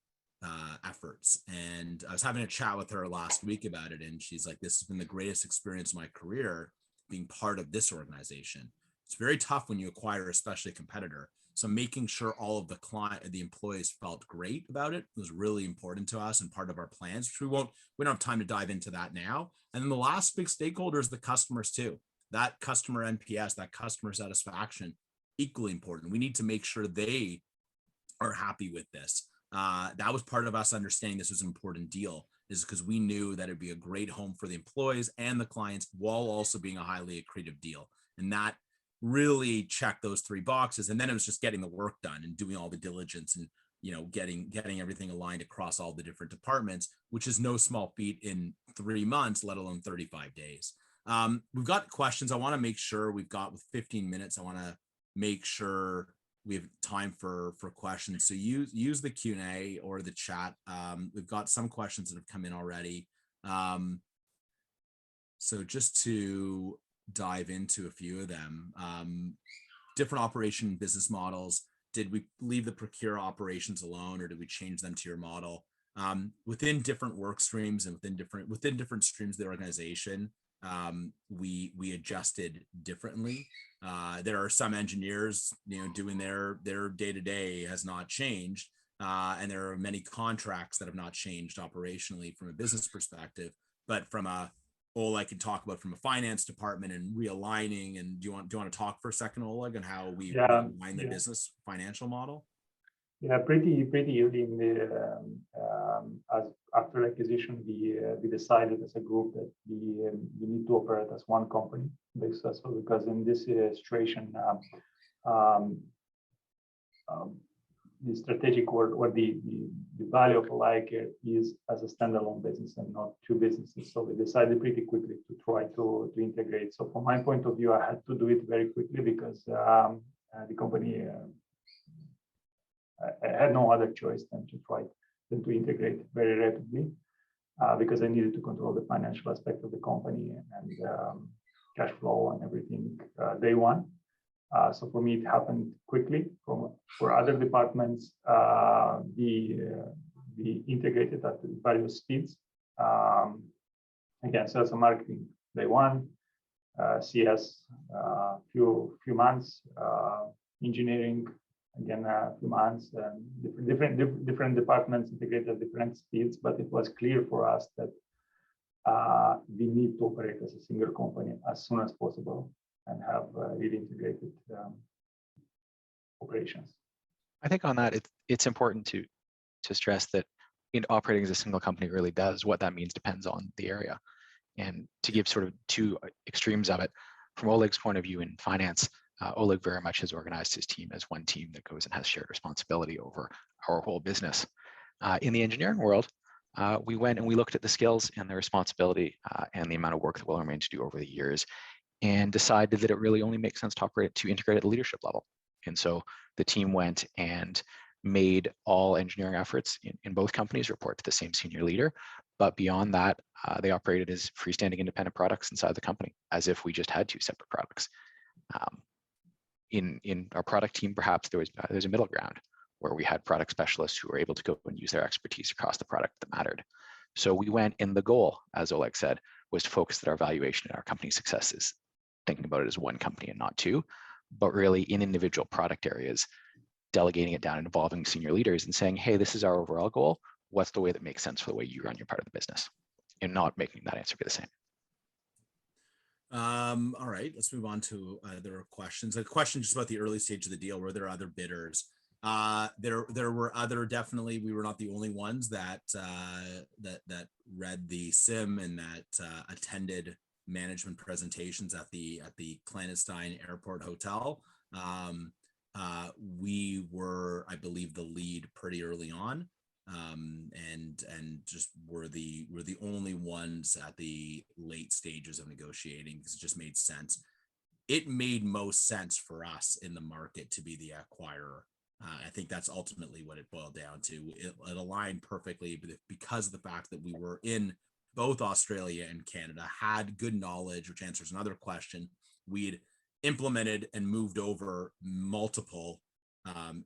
efforts. And I was having a chat with her last week about it, and she's like, this has been the greatest experience of my career being part of this organization. It's very tough when you acquire, especially a competitor. So making sure all of the employees felt great about it was really important to us and part of our plans, which we don't have time to dive into that now. And then the last big stakeholder is the customers too. That customer NPS, that customer satisfaction, equally important. We need to make sure they are happy with this. That was part of us understanding this was an important deal, is because we knew that it'd be a great home for the employees and the clients while also being a highly accretive deal. And that really checked those three boxes. And then it was just getting the work done and doing all the diligence and getting everything aligned across all the different departments, which is no small feat in 3 months, let alone 35 days. We've got questions. I want to make sure with 15 minutes, I want to make sure we have time for questions. So use the Q&A or the chat. We've got some questions that have come in already. So just to dive into a few of them, different operation business models. Did we leave the Procura operations alone, or did we change them to your model? Within different work streams and within different streams of the organization, we adjusted differently. There are some engineers, doing their day-to-day has not changed. And there are many contracts that have not changed operationally from a business perspective, but from Oleg can talk about from a finance department and realigning. And do you want to talk for a second, Oleg, on how we align the business financial model? Yeah, pretty early in the as after acquisition, we decided as a group that we need to operate as one company, because in this situation, the strategic or the value of AlayaCare is as a standalone business and not two businesses. So we decided pretty quickly to try to integrate. So from my point of view, I had to do it very quickly because the company. I had no other choice than to integrate very rapidly because I needed to control the financial aspect of the company and cash flow and everything day one. So for me, it happened quickly. For other departments, we integrated at various speeds. Again, sales and marketing day one, CS few months, engineering. Again, a few months, and different departments integrated at different speeds, but it was clear for us that we need to operate as a single company as soon as possible and have really integrated operations. I think on that, it's important to stress that operating as a single company really does. What that means depends on the area. And to give sort of two extremes of it, from Oleg's point of view in finance, Oleg very much has organized his team as one team that goes and has shared responsibility over our whole business. In the engineering world, we went and we looked at the skills and the responsibility and the amount of work that we'll remain to do over the years, and decided that it really only makes sense to integrate at the leadership level. And so the team went and made all engineering efforts in both companies report to the same senior leader. But beyond that, they operated as freestanding independent products inside the company, as if we just had two separate products. In our product team, perhaps there's a middle ground where we had product specialists who were able to go and use their expertise across the product that mattered. So we went, and the goal, as Oleg said, was to focus that our valuation and our company successes, thinking about it as one company and not two, but really in individual product areas, delegating it down and involving senior leaders and saying, hey, this is our overall goal. What's the way that makes sense for the way you run your part of the business? And not making that answer be the same. All right, let's move on to other questions. A question just about the early stage of the deal. Were there other bidders? There were other, definitely. We were not the only ones that read the sim and that attended management presentations at the clandestine airport hotel. We were, I believe, the lead pretty early on. And just were the only ones at the late stages of negotiating, because it just made sense. It made most sense for us in the market to be the acquirer. I think that's ultimately what it boiled down to. It aligned perfectly because of the fact that we were in both Australia and Canada, had good knowledge, which answers another question. We'd implemented and moved over multiple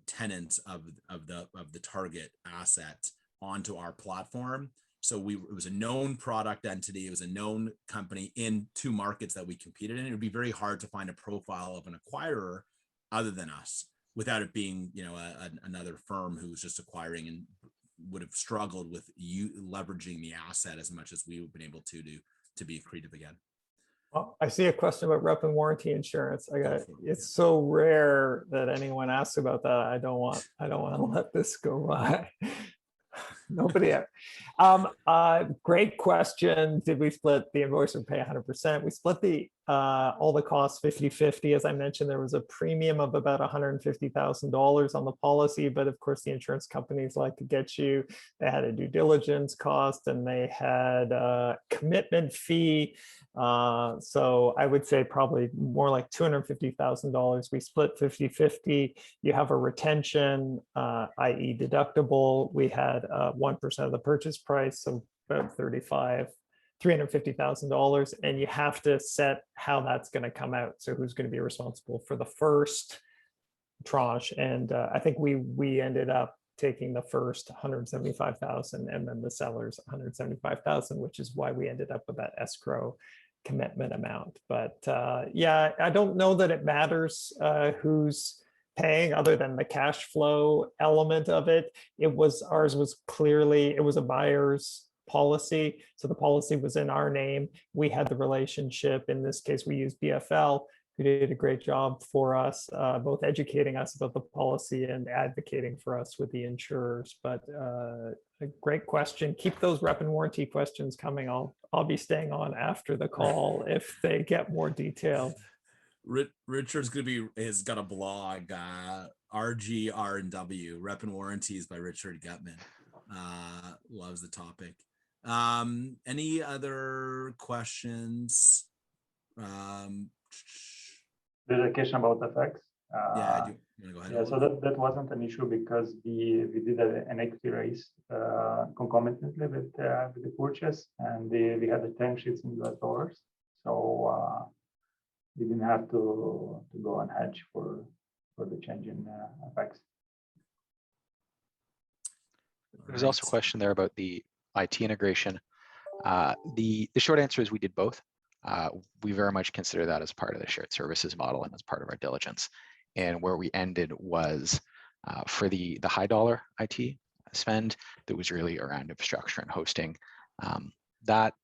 tenants of the target asset onto our platform. So it was a known product entity. It was a known company in two markets that we competed in. It would be very hard to find a profile of an acquirer other than us, without it being, another firm who was just acquiring and would have struggled with leveraging the asset as much as we would have been able to be accretive again. Well, I see a question about rep and warranty insurance. It's so rare that anyone asks about that. I don't want to let this go by. Nobody ever. Great question. Did we split the invoice or pay 100%? We split all the costs 50-50. As I mentioned, there was a premium of about $150,000 on the policy, but of course the insurance companies like to get you. They had a due diligence cost and they had a commitment fee. So I would say probably more like $250,000. We split 50-50. You have a retention, i.e. deductible. We had 1% of the purchase price, so about $350,000, and you have to set how that's going to come out. So who's going to be responsible for the first tranche? And I think we ended up taking the first $175,000 and then the sellers $175,000, which is why we ended up with that escrow commitment amount. But yeah, I don't know that it matters who's paying other than the cash flow element of it. Ours was clearly, it was a buyer's policy. So the policy was in our name. We had the relationship. In this case, we used BFL, who did a great job for us, both educating us about the policy and advocating for us with the insurers. But a great question. Keep those rep and warranty questions coming. I'll be staying on after the call if they get more detailed. Richard's has got a blog, RGR&W, Rep and Warranties by Richard Guttman. Loves the topic. Any other questions? There's a question about effects. Yeah, do you want to go ahead? Yeah, so that wasn't an issue because we did an equity raise concomitantly with the purchase, and we had the term sheets in US dollars, so we didn't have to go on hedge for the change in effects. There's also a question there about the IT integration. The short answer is we did both. We very much consider that as part of the shared services model and as part of our diligence. And where we ended was for the high dollar IT spend that was really around infrastructure and hosting. That,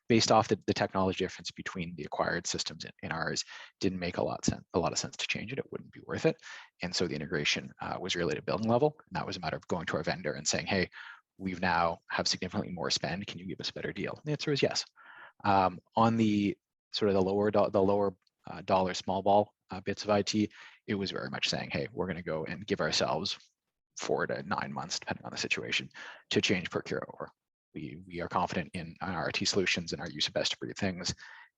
based off the technology difference between the acquired systems and ours, didn't make a lot of sense to change it. It wouldn't be worth it. And so the integration was really at a building level. And that was a matter of going to our vendor and saying, hey, we've now have significantly more spend. Can you give us a better deal? And the answer is yes. On the sort of the lower dollar small ball bits of IT, it was very much saying, hey, we're going to go and give ourselves 4 to 9 months, depending on the situation, to change Procura over. We are confident in our IT solutions and our use of best of breed things.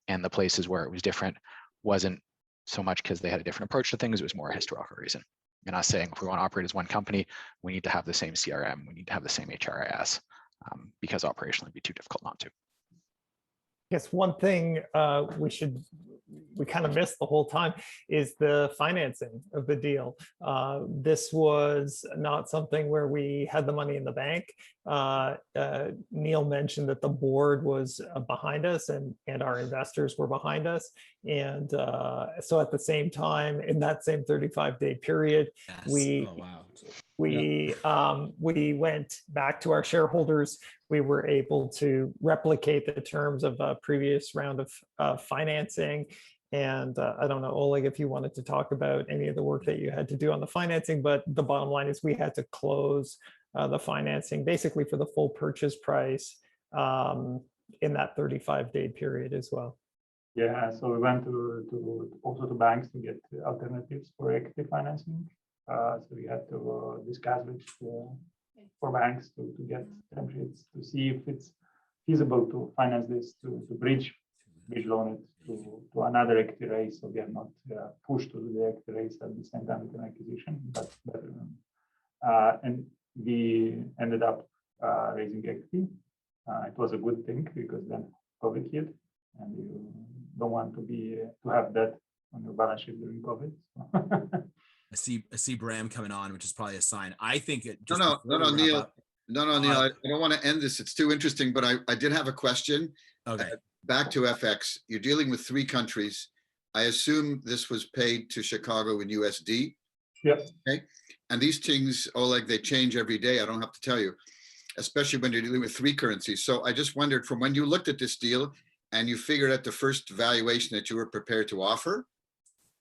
And the places where it was different wasn't so much because they had a different approach to things, it was more a historical reason. And us saying, if we want to operate as one company, we need to have the same CRM, we need to have the same HRIS, because operationally it'd be too difficult not to. I guess one thing we kind of missed the whole time is the financing of the deal. This was not something where we had the money in the bank. Neil mentioned that the board was behind us and our investors were behind us. And so at the same time, in that same 35-day period, yes. we went back to our shareholders. We were able to replicate the terms of a previous round of financing. And I don't know, Oleg, if you wanted to talk about any of the work that you had to do on the financing, but the bottom line is we had to close the financing basically for the full purchase price in that 35-day period as well. Yeah, so we went also to banks to get alternatives for equity financing. So we had to discuss with for banks to get term sheets to see if it's feasible to finance this, to bridge loan it to another equity raise, so we are not pushed to do the equity raise at the same time with an acquisition, but better. And we ended up raising equity. It was a good thing because then COVID hit, and you don't want to have that on your balance sheet during COVID. I see Brahm coming on, which is probably a sign. I think it. No, Neil. Neil. I don't want to end this. It's too interesting, but I did have a question. Okay. Back to FX. You're dealing with 3 countries. I assume this was paid to Chicago in USD. Yep. Okay. And these things, Oleg, they change every day. I don't have to tell you, especially when you're dealing with 3 currencies. So I just wondered, from when you looked at this deal and you figured out the first valuation that you were prepared to offer,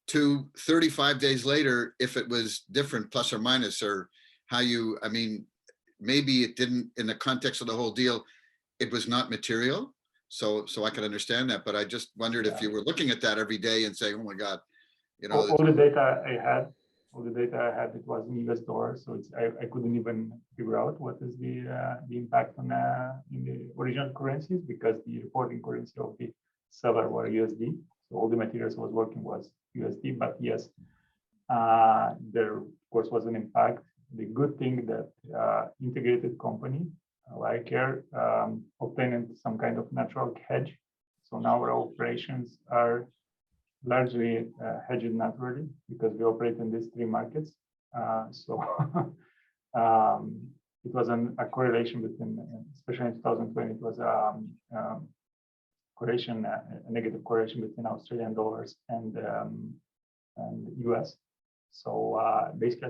to 35 days later, if it was different, plus or minus, or how you, I mean, maybe it didn't, in the context of the whole deal, it was not material. So I can understand that, but I just wondered if you were looking at that every day and saying, oh my God, you know. All the data I had, it was in US dollars. So I couldn't even figure out what is the impact on in the original currencies, because the reporting currency of the seller were USD. So all the materials I was working was USD, but yes, there of course was an impact. The good thing that integrated company, AlayaCare, obtained some kind of natural hedge. So now our operations are largely hedged naturally because we operate in these 3 markets. So it was a correlation between, especially in 2020, it was a negative correlation between Australian dollars and US. So basically,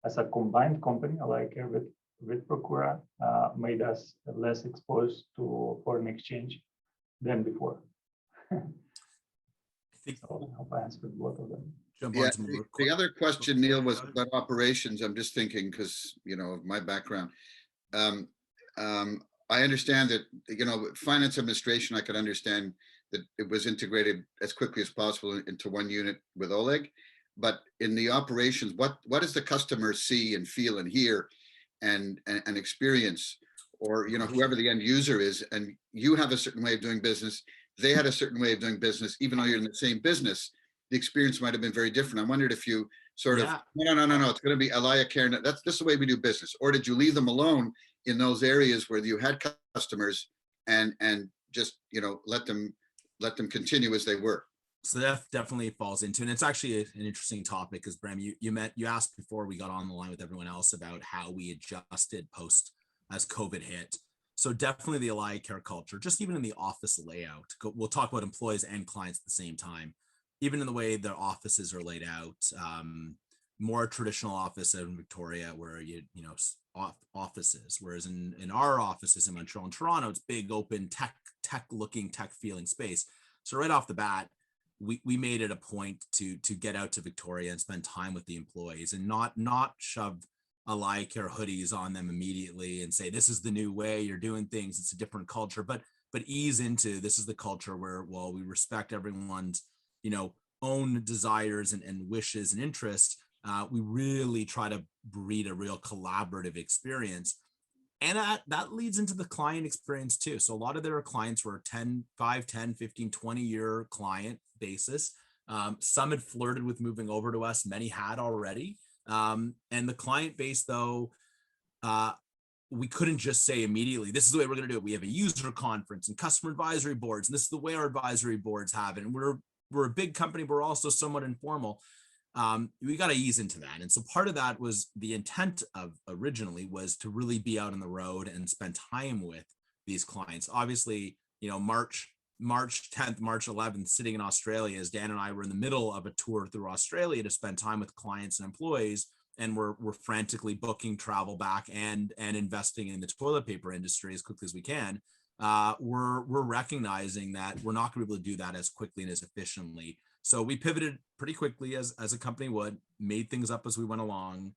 as a combined company, AlayaCare with Procura made us less exposed to foreign exchange than before. think So I hope I answered both of them. jump Yeah, on some more the other question, Neil, was about operations. I'm just thinking because, you know, of my background. Um, I understand that, you know, finance administration, I could understand that it was integrated as quickly as possible into one unit with Oleg. But in the operations, what does the customer see and feel and hear and experience, or, you know, whoever the end user is, and you have a certain way of doing business, they had a certain way of doing business, even though you're in the same business, the experience might have been very different. I wondered if you sort of, no, it's going to be AlayaCare. This is the way we do business. Or did you leave them alone in those areas where you had customers and just, you know, let them continue as they were? So that definitely falls into, and it's actually an interesting topic because Brahm, you asked before we got on the line with everyone else about how we adjusted post as COVID hit. So definitely the AlayaCare culture, just even in the office layout. We'll talk about employees and clients at the same time. Even in the way the offices are laid out, more traditional office in Victoria where you know offices, whereas in our offices in Montreal and Toronto, it's big, open, tech looking, tech feeling space. So right off the bat, we made it a point to get out to Victoria and spend time with the employees and not shove AlayaCare hoodies on them immediately and say, this is the new way you're doing things. It's a different culture, but ease into, this is the culture where, well, we respect everyone's, you know, own desires and wishes and interests. We really try to breed a real collaborative experience. And that leads into the client experience too. So a lot of their clients were 5, 10, 15, 20 year client basis. Some had flirted with moving over to us. Many had already. And the client base though, we couldn't just say immediately, this is the way we're going to do it. We have a user conference and customer advisory boards, and this is the way our advisory boards have it. And we're a big company, but we're also somewhat informal. We got to ease into that. And so part of that was the intent of originally was to really be out on the road and spend time with these clients. Obviously, you know, March 10th, March 11th, sitting in Australia, as Dan and I were in the middle of a tour through Australia to spend time with clients and employees. And we're frantically booking travel back and investing in the toilet paper industry as quickly as we can. We're recognizing that we're not going to be able to do that as quickly and as efficiently. So we pivoted pretty quickly as a company would, made things up as we went along,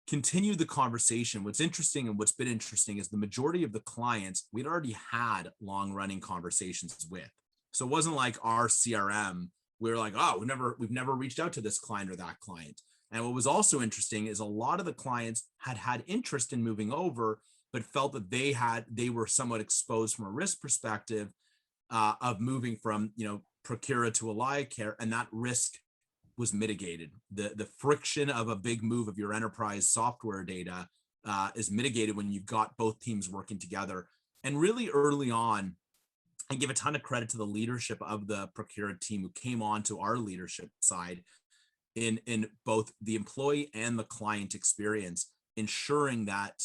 continued the conversation. What's interesting and what's been interesting is the majority of the clients we'd already had long running conversations with. So it wasn't like our CRM, we were like, oh, we've never reached out to this client or that client. And what was also interesting is a lot of the clients had interest in moving over, but felt that they were somewhat exposed from a risk perspective of moving from, you know, Procura to AlayaCare, and that risk was mitigated. The friction of a big move of your enterprise software data is mitigated when you've got both teams working together. And really early on, I give a ton of credit to the leadership of the Procura team who came on to our leadership side in both the employee and the client experience, ensuring that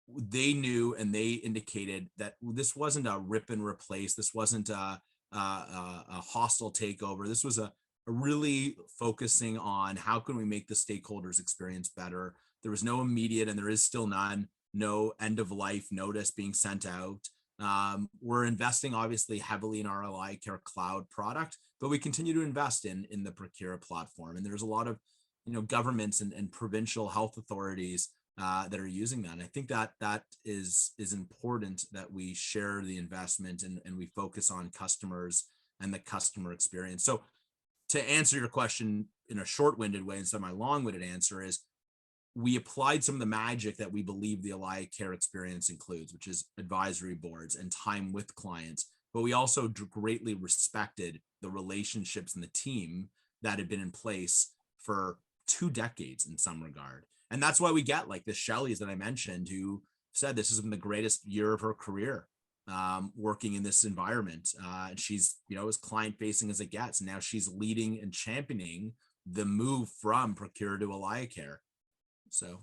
they knew and they indicated that this wasn't a rip and replace. This wasn't a hostile takeover. This was a really focusing on how can we make the stakeholders experience better. There was no immediate, and there is still none, no end of life notice being sent out. We're investing obviously heavily in our AlayaCare cloud product, but we continue to invest in the Procura platform. And there's a lot of, you know, governments and provincial health authorities that are using that. And I think that is important that we share the investment and we focus on customers and the customer experience. So to answer your question in a short-winded way instead of my long-winded answer is, we applied some of the magic that we believe the AlayaCare experience includes, which is advisory boards and time with clients. But we also greatly respected the relationships and the team that had been in place for 2 decades in some regard. And that's why we get like the Shelleys that I mentioned, who said this has been the greatest year of her career working in this environment. And she's, you know, as client facing as it gets. And now she's leading and championing the move from Procura to AlayaCare. So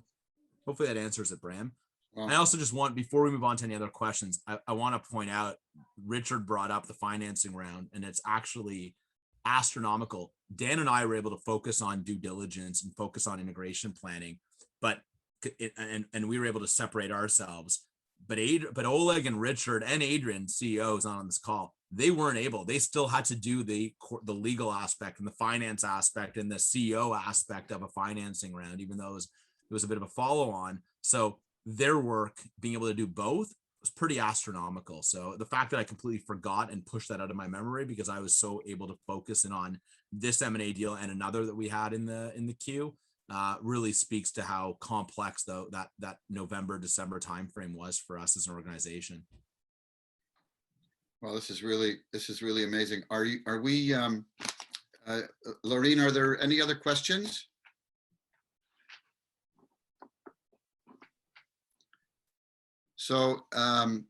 hopefully that answers it, Brahm. I also just want, before we move on to any other questions, I want to point out, Richard brought up the financing round, and it's actually astronomical. Dan and I were able to focus on due diligence and focus on integration planning, but we were able to separate ourselves. but Oleg and Richard and Adrian, CEO, is not on this call. They weren't able. They still had to do the legal aspect and the finance aspect and the CEO aspect of a financing round, even though it was a bit of a follow on. So their work, being able to do both, was pretty astronomical. So the fact that I completely forgot and pushed that out of my memory because I was so able to focus in on this M&A deal and another that we had in the queue really speaks to how complex though that November-December timeframe was for us as an organization. Well, this is really amazing. Laureen, are there any other questions? So I'm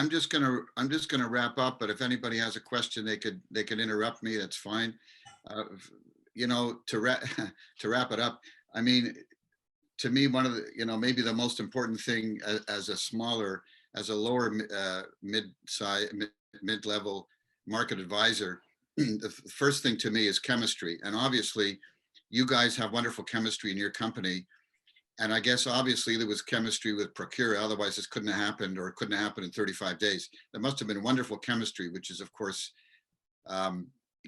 just gonna wrap up. But if anybody has a question, they could interrupt me. That's fine. You know, to wrap it up. I mean, to me, one of the, you know, maybe the most important thing as a lower mid-level market advisor, the first thing to me is chemistry. And obviously, you guys have wonderful chemistry in your company. And I guess obviously there was chemistry with Procura, otherwise this couldn't have happened, or it couldn't happen in 35 days. There must have been wonderful chemistry, which is of course,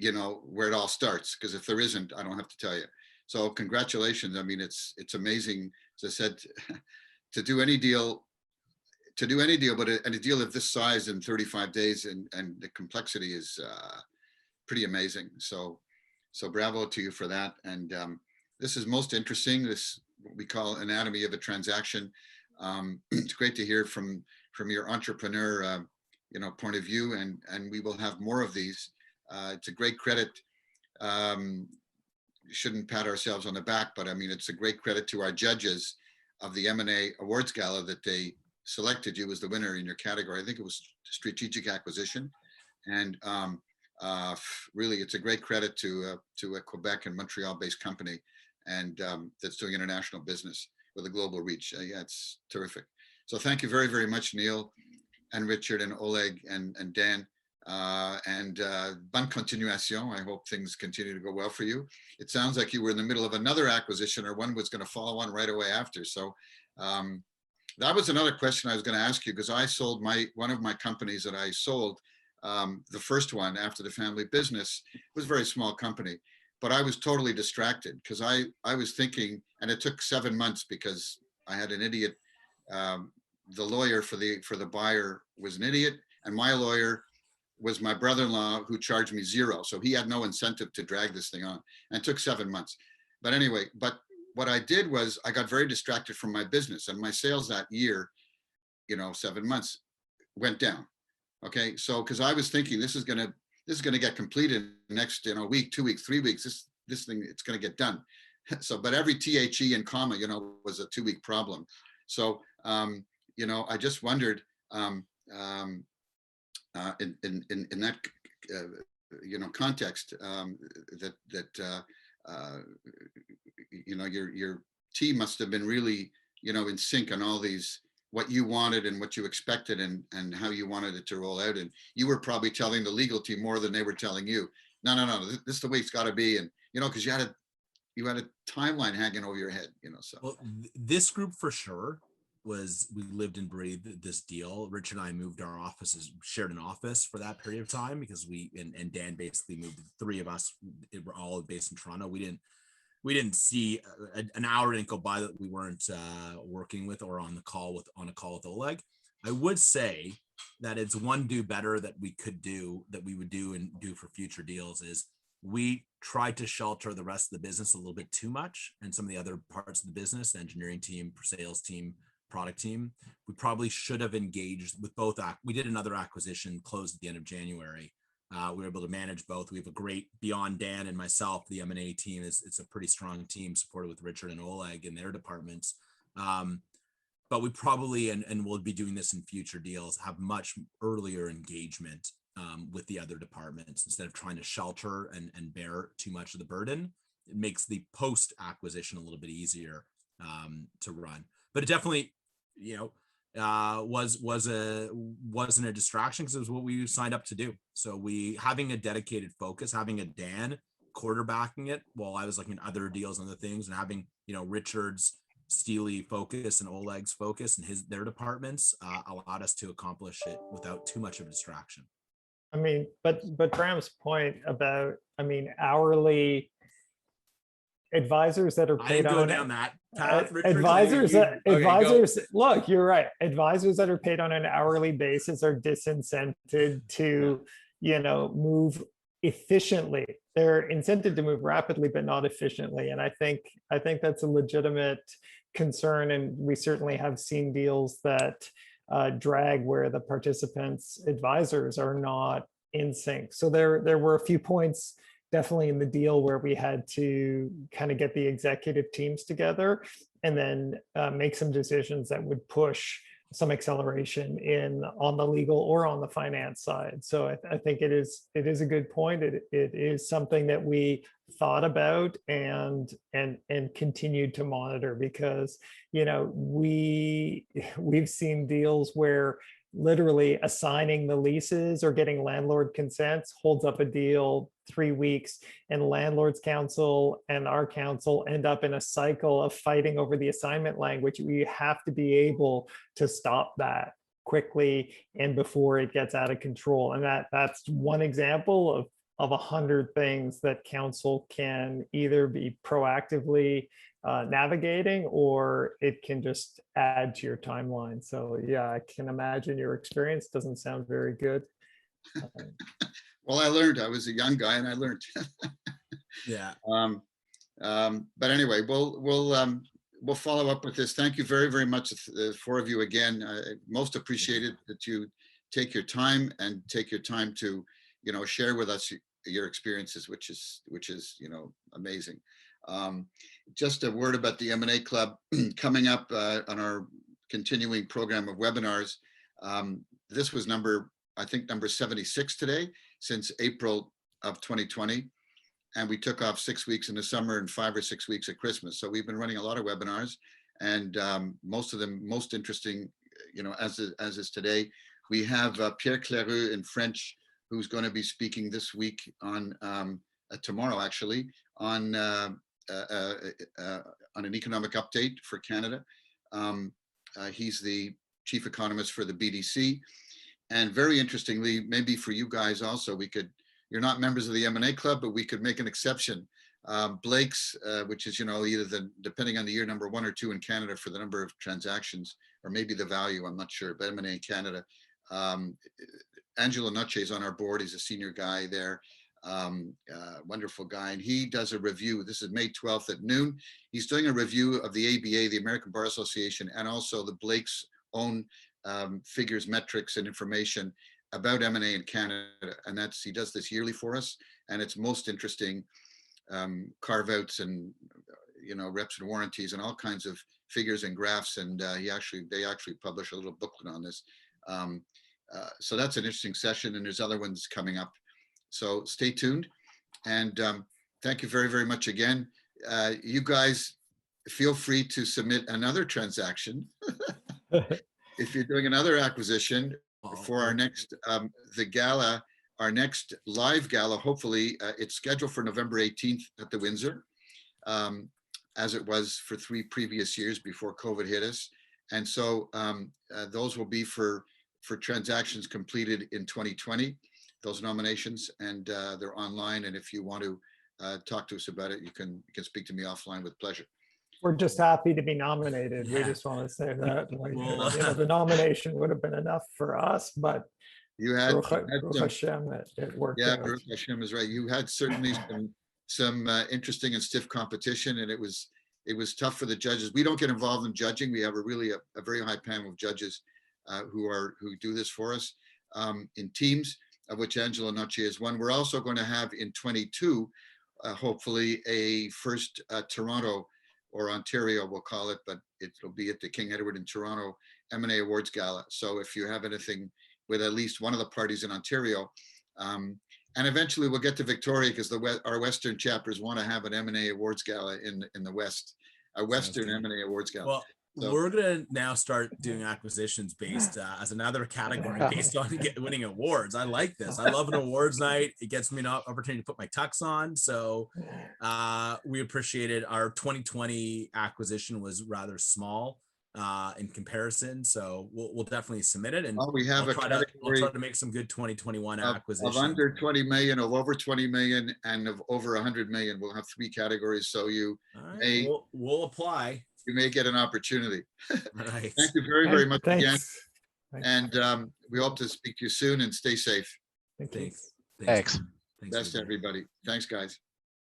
you know, where it all starts, because if there isn't, I don't have to tell you. So congratulations. I mean, it's amazing, as I said, to do any deal, but a deal of this size in 35 days, and the complexity is pretty amazing. So bravo to you for that. And this is most interesting. This, what we call anatomy of a transaction. It's great to hear from your entrepreneur, you know, point of view, and we will have more of these. It's a great credit. Shouldn't pat ourselves on the back, but I mean, it's a great credit to our judges of the M&A Awards Gala that they selected you as the winner in your category. I think it was strategic acquisition, and really, it's a great credit to a Quebec and Montreal-based company, and that's doing international business with a global reach. Yeah, it's terrific. So thank you very, very much, Neil and Richard and Oleg and Dan. Bonne continuation. I hope things continue to go well for you. It sounds like you were in the middle of another acquisition, or one was going to follow on right away after. So that was another question I was going to ask you, because I sold one of my companies that I sold, the first one after the family business. It was a very small company, but I was totally distracted because I was thinking, and it took 7 months because I had an idiot. The lawyer for the buyer was an idiot, and my lawyer was my brother-in-law, who charged me $0. So he had no incentive to drag this thing on, and it took 7 months. But anyway, what I did was I got very distracted from my business, and my sales that year, you know, 7 months went down. Okay. So, cause I was thinking this is going to get completed next, you know, week, 2 weeks, 3 weeks, this thing, it's going to get done. So, but every THE and comma, you know, was a 2-week problem. So, you know, I just wondered, in that, you know, context, you know, your team must have been really, you know, in sync on all these, what you wanted and what you expected, and how you wanted it to roll out. And you were probably telling the legal team more than they were telling you. No, this is the way it's got to be. And, you know, because you had a timeline hanging over your head, you know. So well, this group for sure we lived and breathed this deal. Rich and I moved our offices, shared an office for that period of time, because and Dan basically moved. The three of us were all based in Toronto. We didn't see an hour didn't go by that we weren't working with or on a call with Oleg. I would say that it's one do better that we would do and do for future deals is we tried to shelter the rest of the business a little bit too much, and some of the other parts of the business, engineering team, sales team, product team. We probably should have engaged with both. We did another acquisition, closed at the end of January. We were able to manage both. We have a great, beyond Dan and myself, the M&A team it's a pretty strong team supported with Richard and Oleg in their departments. But we probably, and we'll be doing this in future deals, have much earlier engagement with the other departments instead of trying to shelter and bear too much of the burden. It makes the post acquisition a little bit easier to run. But it definitely, you know, wasn't a distraction, because it was what we signed up to do. So having a dedicated focus, having a Dan quarterbacking it while I was looking at other deals and other things, and having, you know, Richard's Steely focus and Oleg's focus and their departments allowed us to accomplish it without too much of a distraction. I mean, but Bram's point about, I mean, hourly advisors that are I paid didn't go on down that path, Richard. advisors Okay, go. advisors look, you're right, advisors that are paid on an hourly basis are disincented to move efficiently. They're incented to move rapidly but not efficiently, and I think that's a legitimate concern, and we certainly have seen deals that drag where the participants advisors are not in sync. So there were a few points definitely in the deal where we had to kind of get the executive teams together and then make some decisions that would push some acceleration on the legal or on the finance side. So I think it is a good point. It is something that we thought about and continued to monitor, because we've seen deals where literally assigning the leases or getting landlord consents holds up a deal 3 weeks, and landlords council and our council end up in a cycle of fighting over the assignment language. We have to be able to stop that quickly and before it gets out of control. And that's one example of 100 things that council can either be proactively navigating, or it can just add to your timeline. So yeah, I can imagine your experience doesn't sound very good. Well, I learned. I was a young guy and I learned. Yeah. But anyway, we'll follow up with this. Thank you very, very much, the four of you again. Most appreciated that you take your time to, share with us your experiences, which is amazing. Just a word about the M&A Club coming up on our continuing program of webinars. This was number 76 today, since April of 2020. And we took off 6 weeks in the summer and 5 or 6 weeks at Christmas. So we've been running a lot of webinars, and most of them most interesting, as is today. We have Pierre Clereux in French, who's going to be speaking this week on tomorrow, actually, on an economic update for Canada. He's the chief economist for the BDC. And very interestingly, maybe for you guys also, you're not members of the M&A Club, but we could make an exception. Blake's, which is, either depending on the year, number 1 or 2 in Canada for the number of transactions, or maybe the value, I'm not sure, but M&A Canada. Angelo Noce is on our board. He's a senior guy there. Wonderful guy. And he does a review. This is May 12th at noon. He's doing a review of the ABA, the American Bar Association, and also the Blake's own figures, metrics, and information about M&A in Canada. And he does this yearly for us. And it's most interesting carve-outs and, reps and warranties and all kinds of figures and graphs. And they actually publish a little booklet on this. So that's an interesting session, and there's other ones coming up. So stay tuned, and thank you very, very much again. You guys feel free to submit another transaction if you're doing another acquisition for our next, the gala, our next live gala. Hopefully it's scheduled for November 18th at the Windsor, as it was for 3 previous years before COVID hit us. And so those will be for transactions completed in 2020, those nominations, and they're online. And if you want to talk to us about it, you can speak to me offline with pleasure. We're just happy to be nominated. Yeah. We just want to say that, the nomination would have been enough for us, but You had Baruch Hashem, it worked out. Baruch Hashem is right. You had certainly some interesting and stiff competition, and it was tough for the judges. We don't get involved in judging. We have a very high panel of judges who do this for us in teams, of which Angelo Noce is one. We're also going to have in 22, hopefully, a first Toronto or Ontario, we'll call it, but it'll be at the King Edward in Toronto M&A Awards Gala. So if you have anything with at least one of the parties in Ontario, and eventually we'll get to Victoria, because our Western chapters want to have an M&A Awards Gala in the West, a Western M&A Awards Gala. Well, So- we're gonna now start doing acquisitions based as another category based on winning awards. I like this. I love an awards night. It gets me an opportunity to put my tux on. So we appreciated our 2020 acquisition was rather small in comparison. So we'll definitely submit it, and Well, we have we'll a try category to make some good 2021 of acquisitions. under 20 million, of over 20 million, and of over 100 million. We'll have 3 categories. So you All right, may, we'll apply. you may get an opportunity. Right. Thank you very, very much again. Thanks. And we hope to speak to you soon, and stay safe. Thank you. Thanks. Thanks. Thanks, Best to everybody. everybody. Thanks, guys.